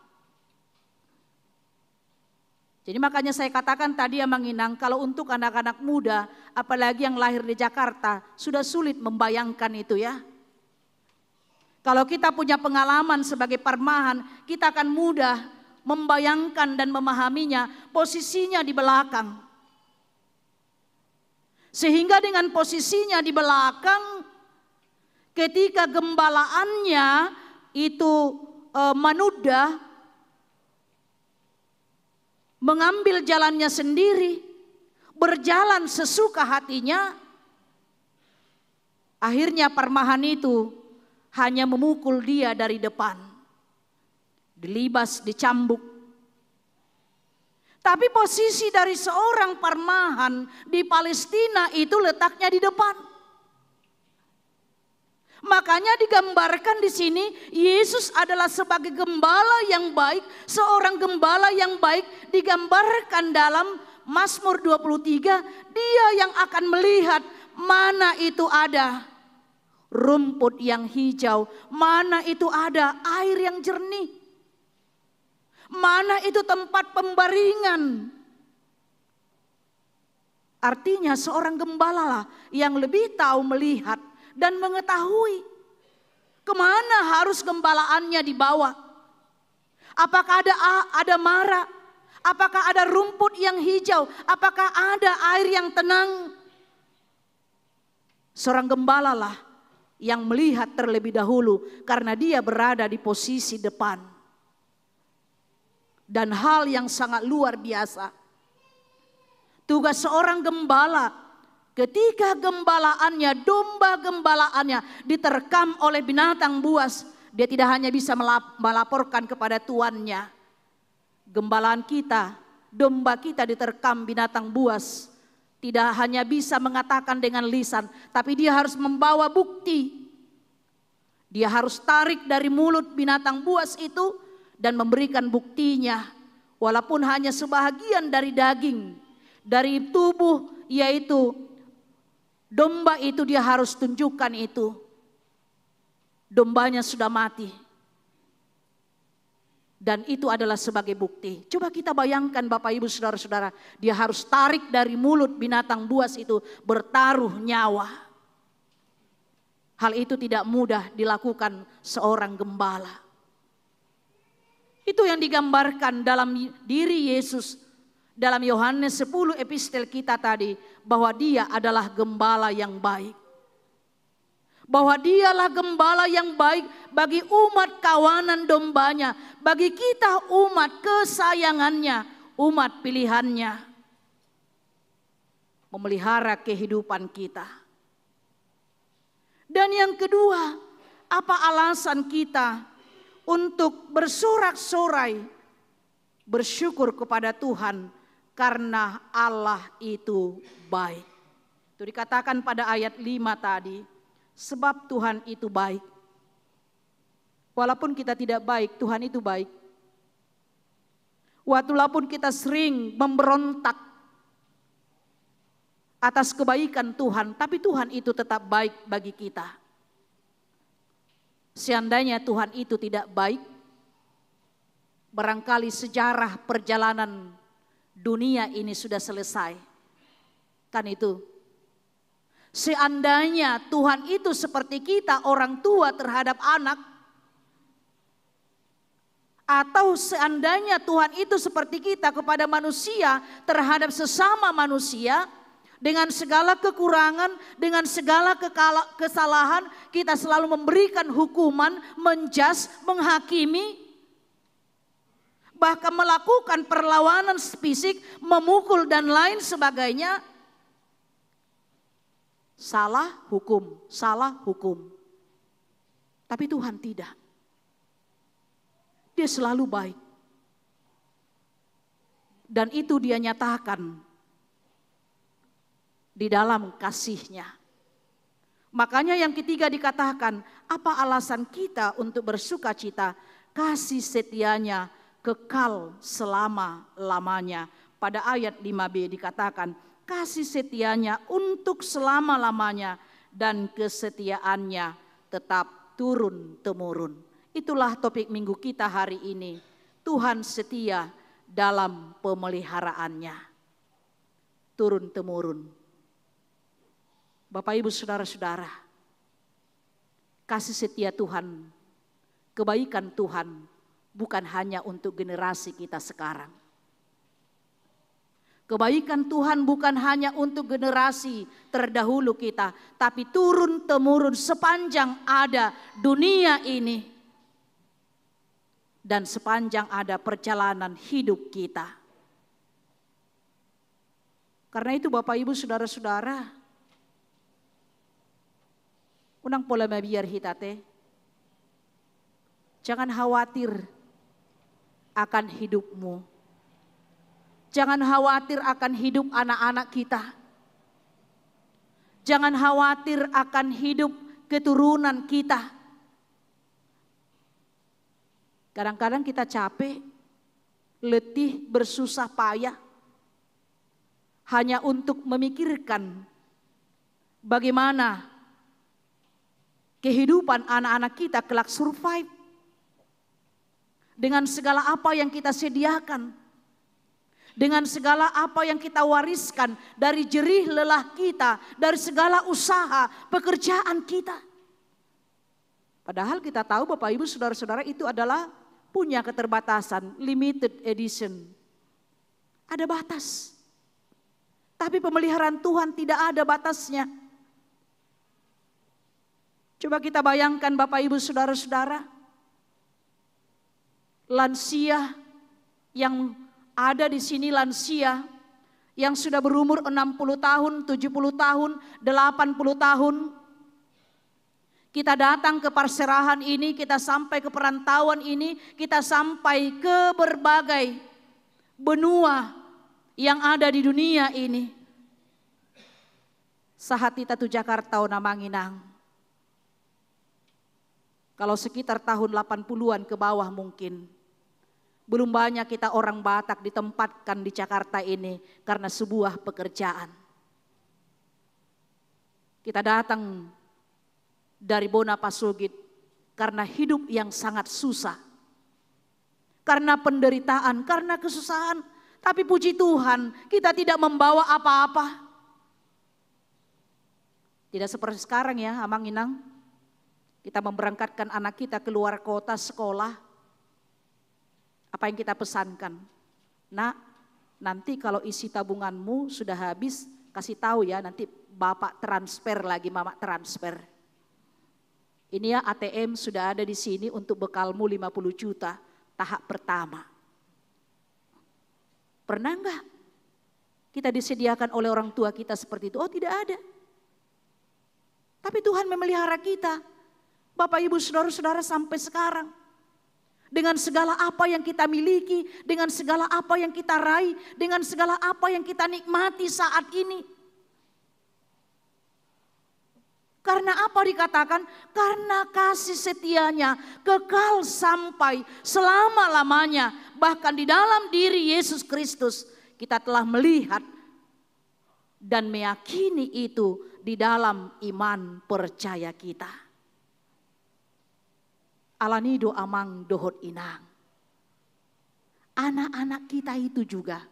Jadi makanya saya katakan tadi ya Manginang, kalau untuk anak-anak muda, apalagi yang lahir di Jakarta, sudah sulit membayangkan itu ya. Kalau kita punya pengalaman sebagai parmahan, kita akan mudah membayangkan dan memahaminya, posisinya di belakang. Sehingga dengan posisinya di belakang, ketika gembalaannya itu manudah, mengambil jalannya sendiri, berjalan sesuka hatinya, akhirnya parmahan itu hanya memukul dia dari depan, dilibas, dicambuk. Tapi posisi dari seorang parmahan di Palestina itu letaknya di depan. Makanya digambarkan di sini Yesus adalah sebagai gembala yang baik, seorang gembala yang baik digambarkan dalam Mazmur 23, dia yang akan melihat mana itu ada rumput yang hijau, mana itu ada air yang jernih, mana itu tempat pembaringan. Artinya seorang gembala lah yang lebih tahu melihat dan mengetahui kemana harus gembalaannya dibawa. Apakah ada mara, Apakah ada rumput yang hijau? Apakah ada air yang tenang? Seorang gembala lah yang melihat terlebih dahulu karena dia berada di posisi depan. Dan hal yang sangat luar biasa, tugas seorang gembala ketika gembalaannya, domba gembalaannya diterkam oleh binatang buas, dia tidak hanya bisa melaporkan kepada tuannya. Gembalaan kita, domba kita diterkam binatang buas, tidak hanya bisa mengatakan dengan lisan, tapi dia harus membawa bukti. Dia harus tarik dari mulut binatang buas itu dan memberikan buktinya, walaupun hanya sebahagian dari daging, dari tubuh, yaitu domba itu dia harus tunjukkan itu. Dombanya sudah mati. Dan itu adalah sebagai bukti. Coba kita bayangkan Bapak Ibu Saudara-saudara, dia harus tarik dari mulut binatang buas itu, bertaruh nyawa. Hal itu tidak mudah dilakukan seorang gembala. Itu yang digambarkan dalam diri Yesus dalam Yohanes 10 epistel kita tadi, bahwa dia adalah gembala yang baik. Bahwa dialah gembala yang baik bagi umat kawanan dombanya, bagi kita umat kesayangannya, umat pilihannya. Memelihara kehidupan kita. Dan yang kedua, apa alasan kita untuk bersorak-sorai, bersyukur kepada Tuhan karena Allah itu baik. Itu dikatakan pada ayat 5 tadi. Sebab Tuhan itu baik. Walaupun kita tidak baik, Tuhan itu baik. Walaupun kita sering memberontak atas kebaikan Tuhan, tapi Tuhan itu tetap baik bagi kita. Seandainya Tuhan itu tidak baik, barangkali sejarah perjalanan dunia ini sudah selesai. Kan itu. Seandainya Tuhan itu seperti kita orang tua terhadap anak, atau seandainya Tuhan itu seperti kita kepada manusia terhadap sesama manusia, dengan segala kekurangan, dengan segala kesalahan, kita selalu memberikan hukuman, menjas, menghakimi, bahkan melakukan perlawanan fisik, memukul dan lain sebagainya. Salah hukum, salah hukum. Tapi Tuhan tidak. Dia selalu baik. Dan itu dia nyatakan di dalam kasih-Nya. Makanya yang ketiga dikatakan, apa alasan kita untuk bersuka cita? Kasih setia-Nya kekal selama-lamanya. Pada ayat 5b dikatakan, kasih setia-Nya untuk selama-lamanya dan kesetiaannya tetap turun-temurun. Itulah topik minggu kita hari ini. Tuhan setia dalam pemeliharaannya. Turun-temurun. Bapak Ibu Saudara-saudara, kasih setia Tuhan, kebaikan Tuhan bukan hanya untuk generasi kita sekarang. Kebaikan Tuhan bukan hanya untuk generasi terdahulu kita, tapi turun-temurun sepanjang ada dunia ini dan sepanjang ada perjalanan hidup kita. Karena itu Bapak Ibu Saudara-saudara, unang pola mabiar hitate, jangan khawatir akan hidupmu. Jangan khawatir akan hidup anak-anak kita. Jangan khawatir akan hidup keturunan kita. Kadang-kadang kita capek, letih, bersusah payah. Hanya untuk memikirkan bagaimana kehidupan anak-anak kita kelak survive. Dengan segala apa yang kita sediakan. Dengan segala apa yang kita wariskan dari jerih lelah kita, dari segala usaha, pekerjaan kita. Padahal kita tahu Bapak Ibu Saudara-saudara itu adalah punya keterbatasan, limited edition. Ada batas. Tapi pemeliharaan Tuhan tidak ada batasnya. Coba kita bayangkan Bapak Ibu Saudara-saudara. Lansia yang ada di sini, lansia yang sudah berumur 60 tahun, 70 tahun, 80 tahun. Kita datang ke perserahan ini, kita sampai ke perantauan ini, kita sampai ke berbagai benua yang ada di dunia ini. Sahatita tu Jakarta o Namanginang. Kalau sekitar tahun 80-an ke bawah mungkin. Belum banyak kita orang Batak ditempatkan di Jakarta ini karena sebuah pekerjaan. Kita datang dari Bonapasugit karena hidup yang sangat susah. Karena penderitaan, karena kesusahan. Tapi puji Tuhan, kita tidak membawa apa-apa. Tidak seperti sekarang ya, Amang Inang. Kita memberangkatkan anak kita keluar kota sekolah. Apa yang kita pesankan? Nak, nanti kalau isi tabunganmu sudah habis, kasih tahu ya, nanti bapak transfer lagi, mama transfer. Ini ya ATM sudah ada di sini untuk bekalmu 50 juta, tahap pertama. Pernah enggak kita disediakan oleh orang tua kita seperti itu? Oh tidak ada. Tapi Tuhan memelihara kita, Bapak Ibu Saudara-saudara sampai sekarang. Dengan segala apa yang kita miliki, dengan segala apa yang kita raih, dengan segala apa yang kita nikmati saat ini. Karena apa dikatakan? Karena kasih setianya kekal sampai selama-lamanya. Bahkan di dalam diri Yesus Kristus kita telah melihat dan meyakini itu di dalam iman percaya kita. Alanido amang dohot inang. Anak-anak kita itu juga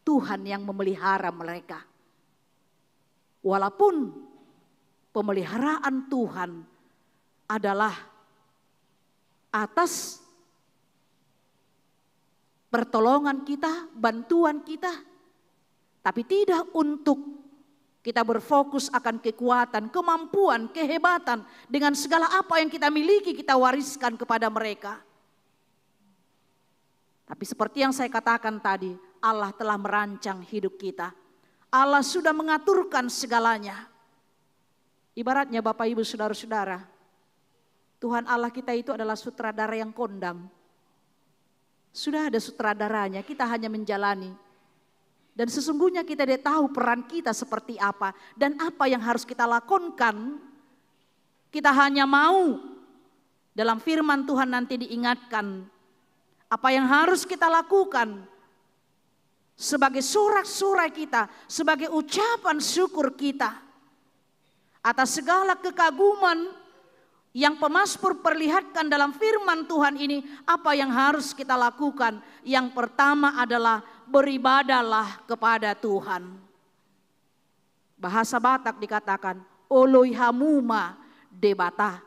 Tuhan yang memelihara mereka. Walaupun pemeliharaan Tuhan adalah atas pertolongan kita, bantuan kita. Tapi tidak untuk kita berfokus akan kekuatan, kemampuan, kehebatan. Dengan segala apa yang kita miliki kita wariskan kepada mereka. Tapi seperti yang saya katakan tadi, Allah telah merancang hidup kita. Allah sudah mengaturkan segalanya. Ibaratnya Bapak Ibu Saudara-saudara, Tuhan Allah kita itu adalah sutradara yang kondang. Sudah ada sutradaranya, kita hanya menjalani. Dan sesungguhnya kita tidak tahu peran kita seperti apa dan apa yang harus kita lakukan. Kita hanya mau dalam firman Tuhan nanti diingatkan apa yang harus kita lakukan sebagai sorak-sorai kita, sebagai ucapan syukur kita atas segala kekaguman yang pemazmur perlihatkan dalam firman Tuhan ini. Apa yang harus kita lakukan? Yang pertama adalah beribadahlah kepada Tuhan. Bahasa Batak dikatakan oloi hamuma debata,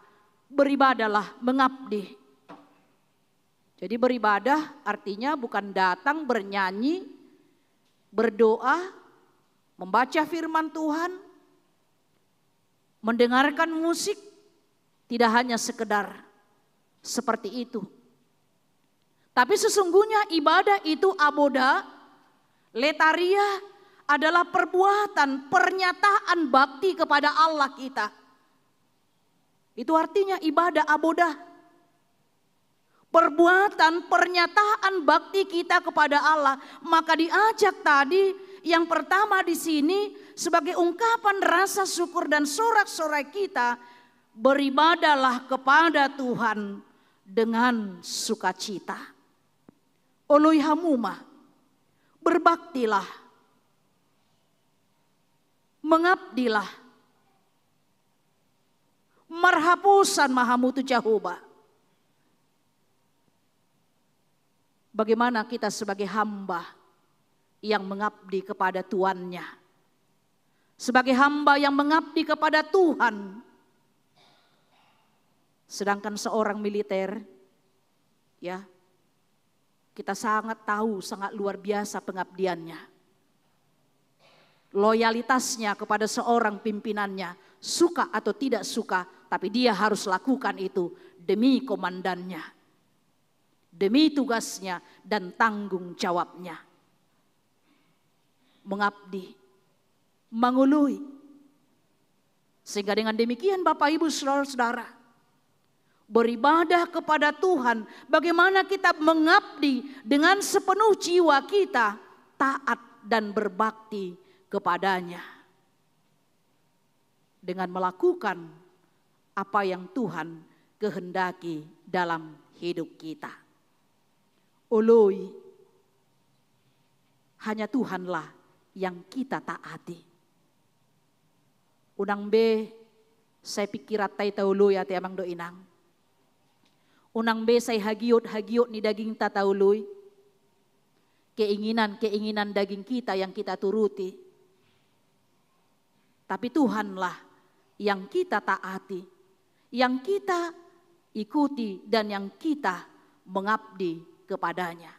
beribadahlah, mengabdi. Jadi beribadah artinya bukan datang bernyanyi, berdoa, membaca firman Tuhan, mendengarkan musik, tidak hanya sekedar seperti itu. Tapi sesungguhnya ibadah itu aboda, letaria adalah perbuatan, pernyataan bakti kepada Allah kita. Itu artinya ibadah aboda. Perbuatan, pernyataan bakti kita kepada Allah. Maka diajak tadi yang pertama di sini sebagai ungkapan rasa syukur dan sorak-sorai kita, beribadahlah kepada Tuhan dengan sukacita. Oloi hamuma, berbaktilah, mengabdilah, marhapusan mahamutu Jehovah. Bagaimana kita sebagai hamba yang mengabdi kepada tuannya, sebagai hamba yang mengabdi kepada Tuhan. Sedangkan seorang militer, ya, kita sangat tahu, sangat luar biasa pengabdiannya. Loyalitasnya kepada seorang pimpinannya, suka atau tidak suka, tapi dia harus lakukan itu demi komandannya, demi tugasnya dan tanggung jawabnya. Mengabdi, mengului. Sehingga dengan demikian Bapak Ibu Saudara-saudara, beribadah kepada Tuhan, bagaimana kita mengabdi dengan sepenuh jiwa kita, taat dan berbakti kepadanya. Dengan melakukan apa yang Tuhan kehendaki dalam hidup kita. Ului, hanya Tuhanlah yang kita taati. Unang be, saya pikir atai taului ati amang do inang. Unang be saya hagiot ni daging tataului. Keinginan daging kita yang kita turuti. Tapi Tuhanlah yang kita taati, yang kita ikuti dan yang kita mengabdi kepadanya.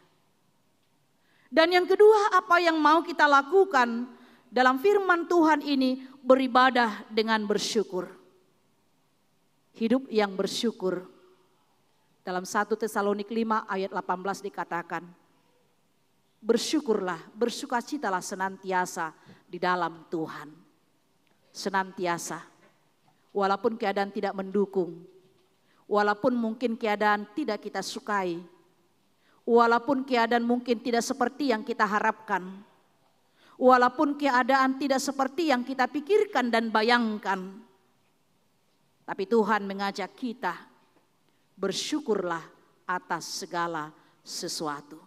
Dan yang kedua, apa yang mau kita lakukan dalam firman Tuhan ini, beribadah dengan bersyukur. Hidup yang bersyukur. Dalam 1 Tesalonik 5 ayat 18 dikatakan, bersyukurlah, bersukacitalah senantiasa di dalam Tuhan. Senantiasa. Walaupun keadaan tidak mendukung, walaupun mungkin keadaan tidak kita sukai, walaupun keadaan mungkin tidak seperti yang kita harapkan, walaupun keadaan tidak seperti yang kita pikirkan dan bayangkan, tapi Tuhan mengajak kita bersyukurlah atas segala sesuatu.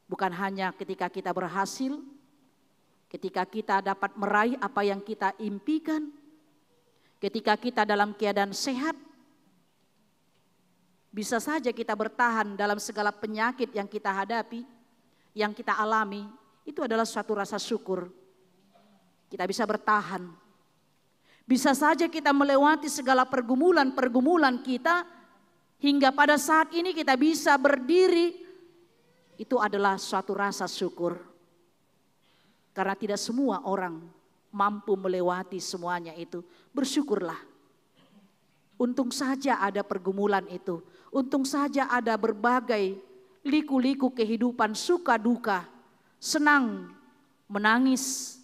Bukan hanya ketika kita berhasil, ketika kita dapat meraih apa yang kita impikan, ketika kita dalam keadaan sehat, bisa saja kita bertahan dalam segala penyakit yang kita hadapi, yang kita alami, itu adalah suatu rasa syukur. Kita bisa bertahan. Bisa saja kita melewati segala pergumulan-pergumulan kita, hingga pada saat ini kita bisa berdiri, itu adalah suatu rasa syukur. Karena tidak semua orang mampu melewati semuanya itu. Bersyukurlah. Untung saja ada pergumulan itu. Untung saja ada berbagai liku-liku kehidupan, suka duka, senang, menangis,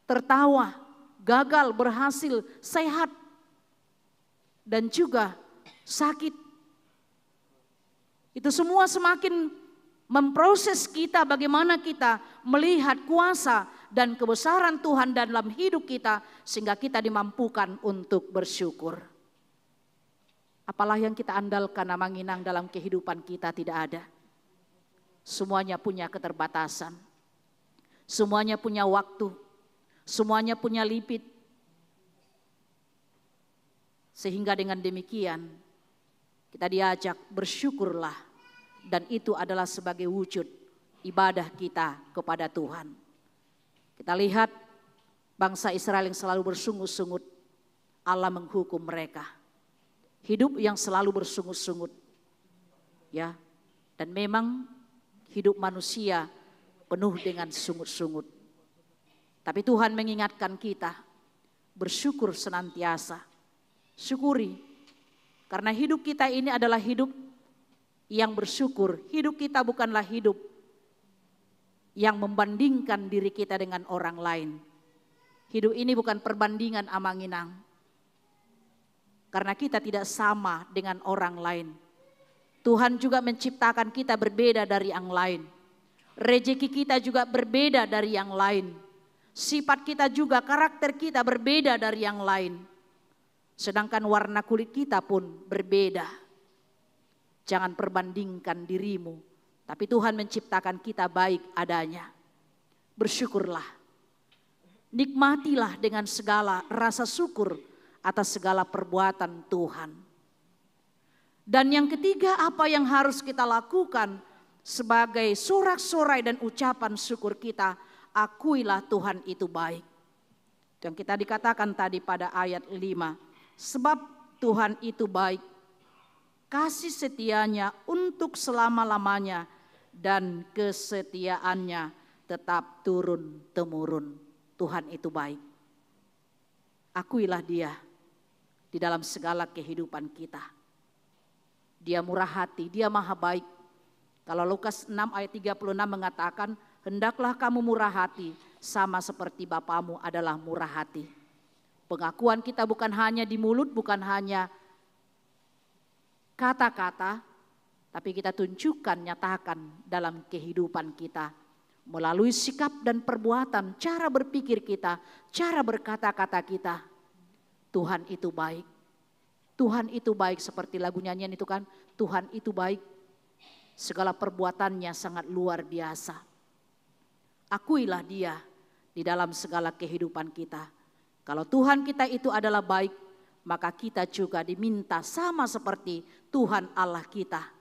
tertawa, gagal, berhasil, sehat, dan juga sakit. Itu semua semakin memproses kita bagaimana kita melihat kuasa dan kebesaran Tuhan dalam hidup kita sehingga kita dimampukan untuk bersyukur. Apalah yang kita andalkan amanginang dalam kehidupan kita tidak ada. Semuanya punya keterbatasan. Semuanya punya waktu. Semuanya punya limit. Sehingga dengan demikian kita diajak bersyukurlah. Dan itu adalah sebagai wujud ibadah kita kepada Tuhan. Kita lihat bangsa Israel yang selalu bersungut-sungut, Allah menghukum mereka. Hidup yang selalu bersungut-sungut. Ya, dan memang hidup manusia penuh dengan sungut-sungut. Tapi Tuhan mengingatkan kita bersyukur senantiasa. Syukuri, karena hidup kita ini adalah hidup yang bersyukur. Hidup kita bukanlah hidup yang membandingkan diri kita dengan orang lain. Hidup ini bukan perbandingan amanginang. Karena kita tidak sama dengan orang lain. Tuhan juga menciptakan kita berbeda dari yang lain. Rezeki kita juga berbeda dari yang lain. Sifat kita juga, karakter kita berbeda dari yang lain. Sedangkan warna kulit kita pun berbeda. Jangan perbandingkan dirimu. Tapi Tuhan menciptakan kita baik adanya. Bersyukurlah. Nikmatilah dengan segala rasa syukur atas segala perbuatan Tuhan. Dan yang ketiga, apa yang harus kita lakukan sebagai sorak-sorai dan ucapan syukur kita, akuilah Tuhan itu baik. Yang kita dikatakan tadi pada ayat 5, sebab Tuhan itu baik. kasih setianya untuk selama-lamanya, dan kesetiaannya tetap turun-temurun. Tuhan itu baik. Akuilah Dia di dalam segala kehidupan kita. Dia murah hati, Dia maha baik. Kalau Lukas 6 ayat 36 mengatakan, hendaklah kamu murah hati sama seperti Bapamu adalah murah hati. Pengakuan kita bukan hanya di mulut, bukan hanya kata-kata, tapi kita tunjukkan, nyatakan dalam kehidupan kita. Melalui sikap dan perbuatan, cara berpikir kita, cara berkata-kata kita. Tuhan itu baik. Tuhan itu baik, seperti lagu nyanyian itu kan. Tuhan itu baik. Segala perbuatannya sangat luar biasa. Akuilah Dia di dalam segala kehidupan kita. Kalau Tuhan kita itu adalah baik, maka kita juga diminta sama seperti Tuhan Allah kita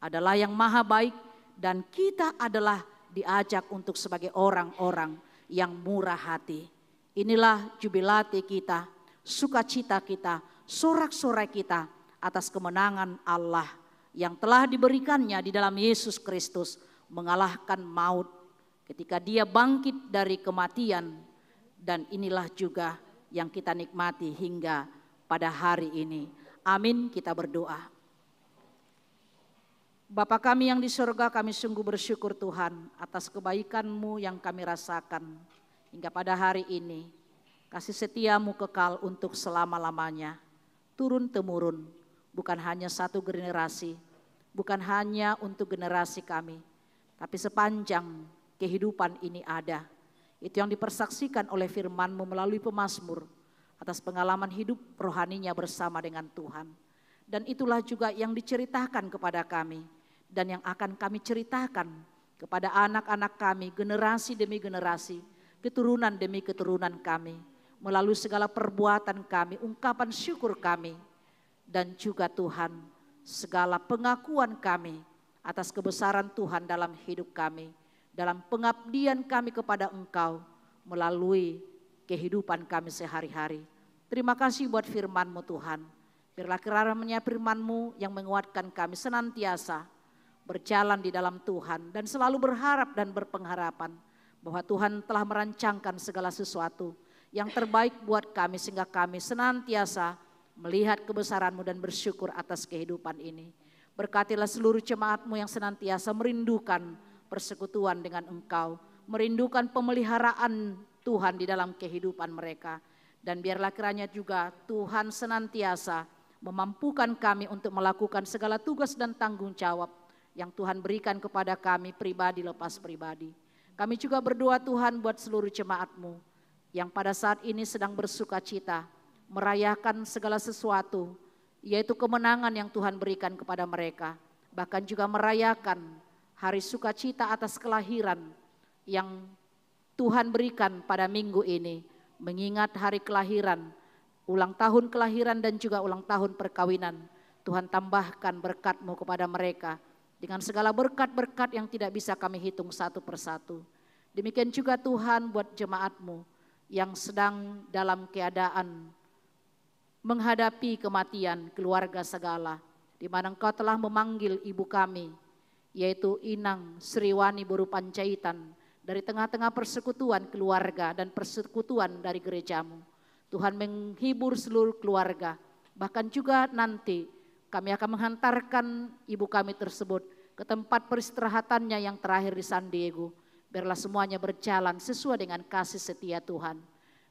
adalah yang maha baik, dan kita adalah diajak untuk sebagai orang-orang yang murah hati. Inilah jubilate kita, sukacita kita, sorak-sorai kita atas kemenangan Allah yang telah diberikannya di dalam Yesus Kristus, mengalahkan maut ketika Dia bangkit dari kematian. Dan inilah juga yang kita nikmati hingga pada hari ini. Amin, kita berdoa. Bapa kami yang di surga, kami sungguh bersyukur Tuhan atas kebaikan-Mu yang kami rasakan hingga pada hari ini. Kasih setia-Mu kekal untuk selama-lamanya, turun-temurun, bukan hanya satu generasi, bukan hanya untuk generasi kami, tapi sepanjang kehidupan ini ada. Itu yang dipersaksikan oleh firman-Mu melalui pemazmur atas pengalaman hidup rohaninya bersama dengan Tuhan. Dan itulah juga yang diceritakan kepada kami, dan yang akan kami ceritakan kepada anak-anak kami, generasi demi generasi, keturunan demi keturunan kami, melalui segala perbuatan kami, ungkapan syukur kami, dan juga Tuhan, segala pengakuan kami atas kebesaran Tuhan dalam hidup kami, dalam pengabdian kami kepada Engkau, melalui kehidupan kami sehari-hari. Terima kasih buat firman-Mu Tuhan. Biarlah kiranya firman-Mu yang menguatkan kami senantiasa berjalan di dalam Tuhan, dan selalu berharap dan berpengharapan bahwa Tuhan telah merancangkan segala sesuatu yang terbaik buat kami, sehingga kami senantiasa melihat kebesaran-Mu dan bersyukur atas kehidupan ini. Berkatilah seluruh jemaat-Mu yang senantiasa merindukan persekutuan dengan Engkau, merindukan pemeliharaan Tuhan di dalam kehidupan mereka. Dan biarlah kiranya juga Tuhan senantiasa memampukan kami untuk melakukan segala tugas dan tanggung jawab yang Tuhan berikan kepada kami pribadi lepas pribadi. Kami juga berdoa Tuhan buat seluruh jemaat-Mu yang pada saat ini sedang bersuka cita, merayakan segala sesuatu, yaitu kemenangan yang Tuhan berikan kepada mereka. Bahkan juga merayakan hari sukacita atas kelahiran yang Tuhan berikan pada minggu ini. Mengingat hari kelahiran, ulang tahun kelahiran dan juga ulang tahun perkawinan. Tuhan tambahkan berkat-Mu kepada mereka dengan segala berkat-berkat yang tidak bisa kami hitung satu persatu. Demikian juga Tuhan buat jemaat-Mu yang sedang dalam keadaan menghadapi kematian keluarga segala, di mana Engkau telah memanggil ibu kami, yaitu Inang Sriwani Boru Panjaitan, dari tengah-tengah persekutuan keluarga dan persekutuan dari gereja-Mu. Tuhan menghibur seluruh keluarga, bahkan juga nanti kami akan menghantarkan ibu kami tersebut ke tempat peristirahatannya yang terakhir di San Diego. Biarlah semuanya berjalan sesuai dengan kasih setia Tuhan.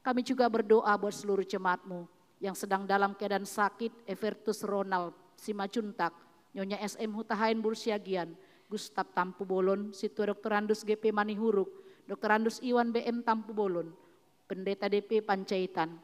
Kami juga berdoa buat seluruh jemaat-Mu yang sedang dalam keadaan sakit, Evertus Ronald Simajuntak, Nyonya SM Hutahain Bursiagian, Gustaf Tampu Bolon, Situ Dr. Andus GP Manihuruk, Dr. Andus Iwan BM Tampu Bolon, Pendeta DP Panjaitan,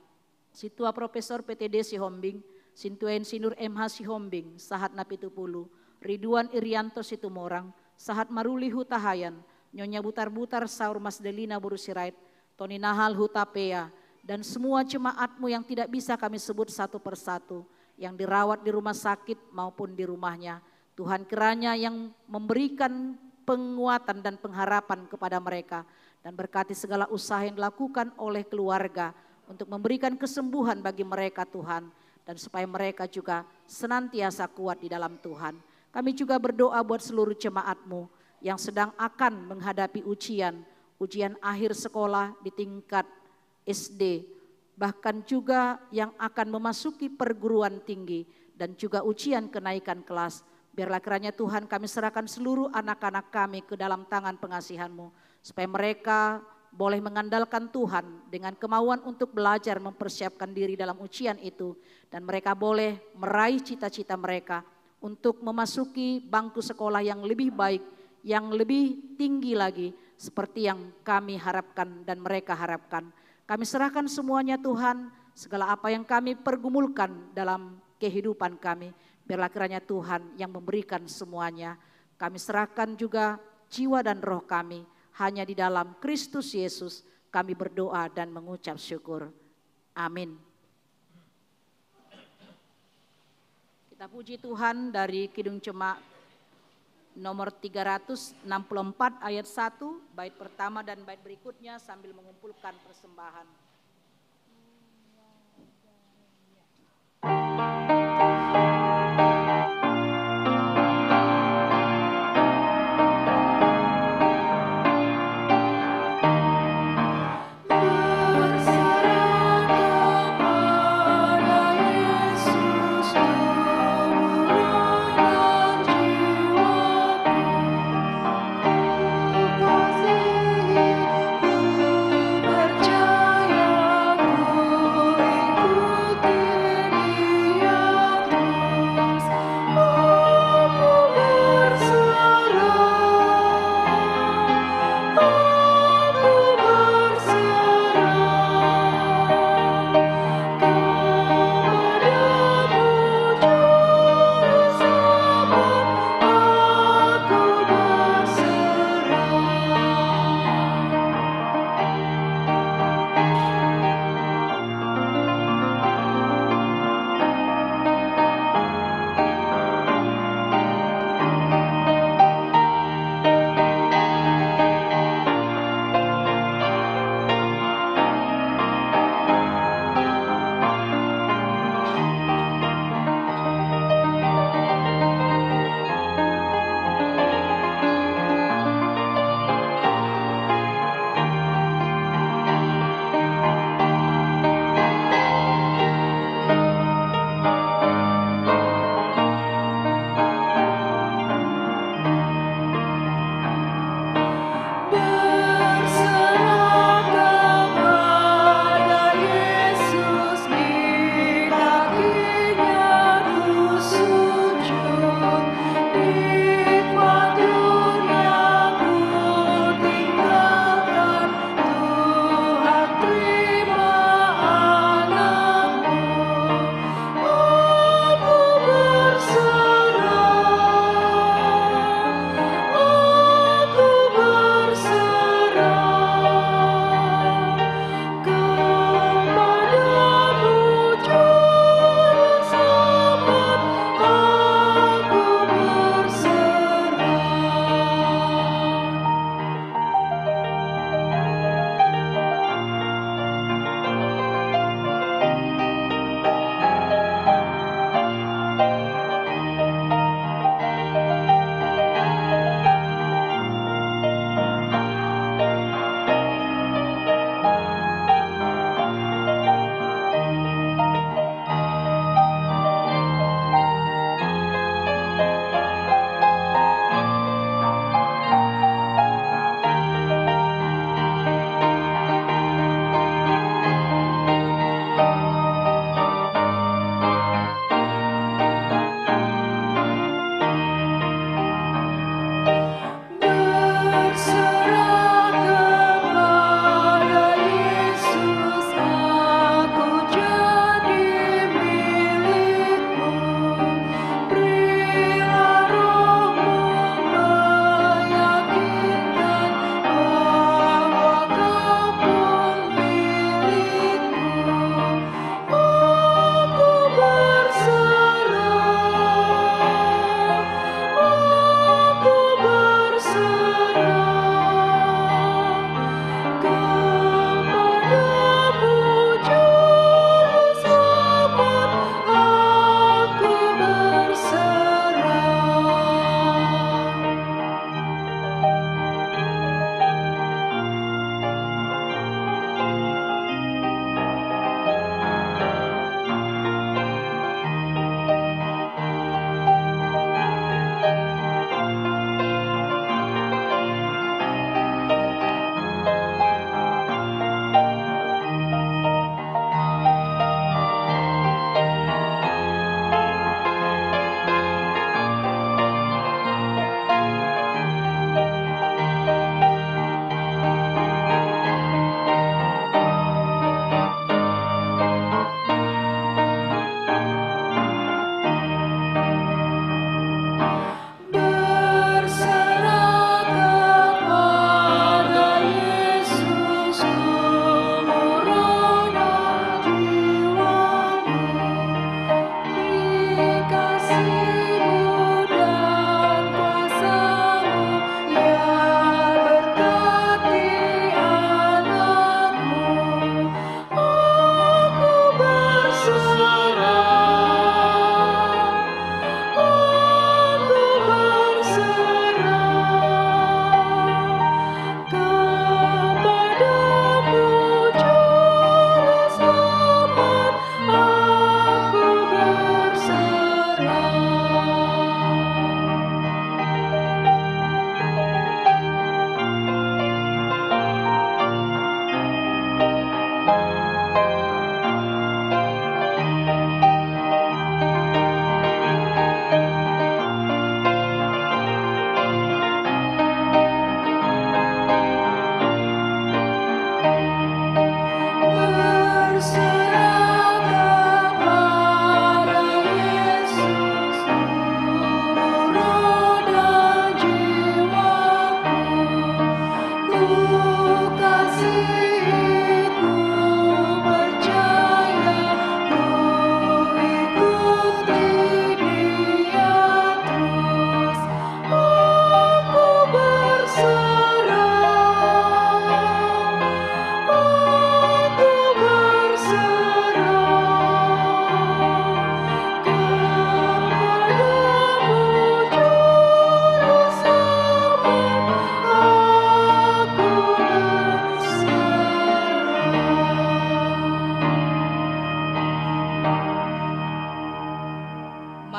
Situa Profesor PTD Sihombing, Sintuen Sinur MH Sihombing, Sahat Napitupulu, Ridwan Irianto Situmorang, Sahat Maruli Hutahayan, Nyonya Butar-Butar Saur Mas Delina Burusirait, Tony Nahal Hutapea, dan semua jemaat-Mu yang tidak bisa kami sebut satu persatu, yang dirawat di rumah sakit maupun di rumahnya. Tuhan kiranya yang memberikan penguatan dan pengharapan kepada mereka, dan berkati segala usaha yang dilakukan oleh keluarga untuk memberikan kesembuhan bagi mereka Tuhan. dan supaya mereka juga senantiasa kuat di dalam Tuhan. Kami juga berdoa buat seluruh jemaat-Mu yang sedang akan menghadapi ujian akhir sekolah di tingkat SD, bahkan juga yang akan memasuki perguruan tinggi dan juga ujian kenaikan kelas. Biarlah kiranya Tuhan kami serahkan seluruh anak-anak kami ke dalam tangan pengasihan-Mu, supaya mereka boleh mengandalkan Tuhan dengan kemauan untuk belajar mempersiapkan diri dalam ujian itu, dan mereka boleh meraih cita-cita mereka untuk memasuki bangku sekolah yang lebih baik, yang lebih tinggi lagi, seperti yang kami harapkan dan mereka harapkan. Kami serahkan semuanya Tuhan, segala apa yang kami pergumulkan dalam kehidupan kami, biarlah kiranya Tuhan yang memberikan semuanya. Kami serahkan juga jiwa dan roh kami, hanya di dalam Kristus Yesus kami berdoa dan mengucap syukur. Amin. Kita puji Tuhan dari Kidung Jemaat nomor 364 ayat 1, bait pertama dan bait berikutnya sambil mengumpulkan persembahan. Percaya ku ikuti dia.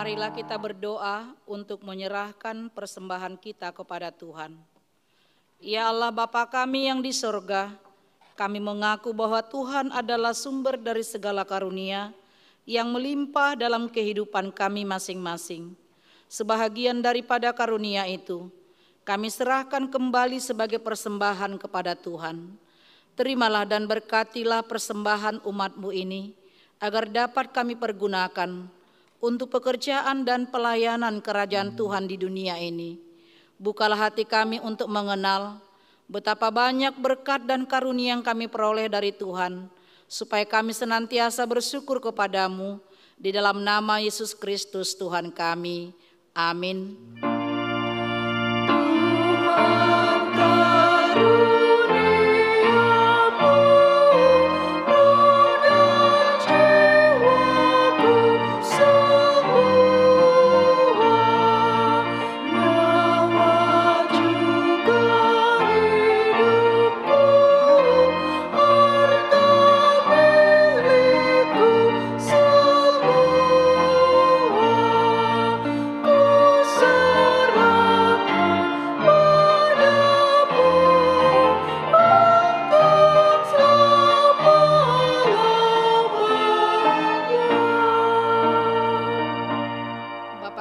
Marilah kita berdoa untuk menyerahkan persembahan kita kepada Tuhan. Ya Allah Bapa kami yang di sorga, kami mengaku bahwa Tuhan adalah sumber dari segala karunia yang melimpah dalam kehidupan kami masing-masing. Sebahagian daripada karunia itu, kami serahkan kembali sebagai persembahan kepada Tuhan. Terimalah dan berkatilah persembahan umat-Mu ini, agar dapat kami pergunakan untuk pekerjaan dan pelayanan kerajaan Tuhan di dunia ini. Bukalah hati kami untuk mengenal betapa banyak berkat dan karunia yang kami peroleh dari Tuhan, supaya kami senantiasa bersyukur kepadamu, di dalam nama Yesus Kristus Tuhan kami. Amin.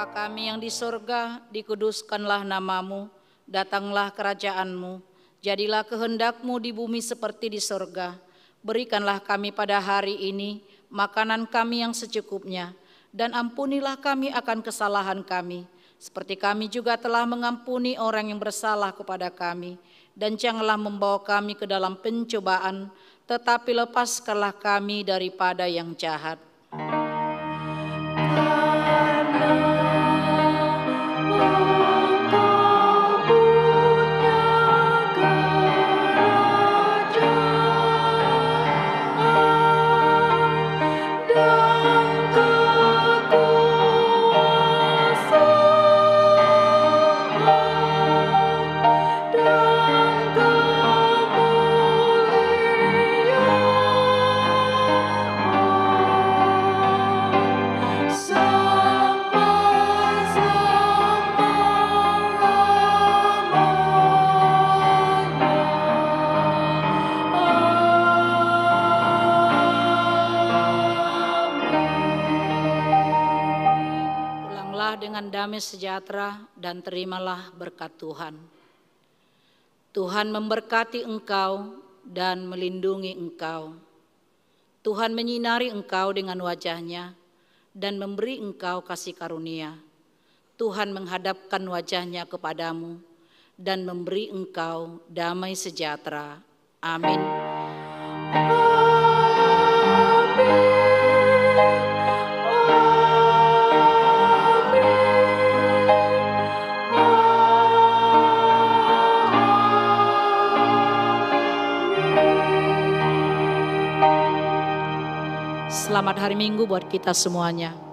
Kami yang di sorga, dikuduskanlah namamu, datanglah kerajaanmu, jadilah kehendakmu di bumi seperti di sorga. Berikanlah kami pada hari ini makanan kami yang secukupnya, dan ampunilah kami akan kesalahan kami, seperti kami juga telah mengampuni orang yang bersalah kepada kami. Dan janganlah membawa kami ke dalam pencobaan, tetapi lepaskanlah kami daripada yang jahat. Dengan damai sejahtera dan terimalah berkat Tuhan. Tuhan memberkati engkau dan melindungi engkau. Tuhan menyinari engkau dengan wajah-Nya dan memberi engkau kasih karunia. Tuhan menghadapkan wajah-Nya kepadamu dan memberi engkau damai sejahtera. Amin. Selamat hari Minggu buat kita semuanya.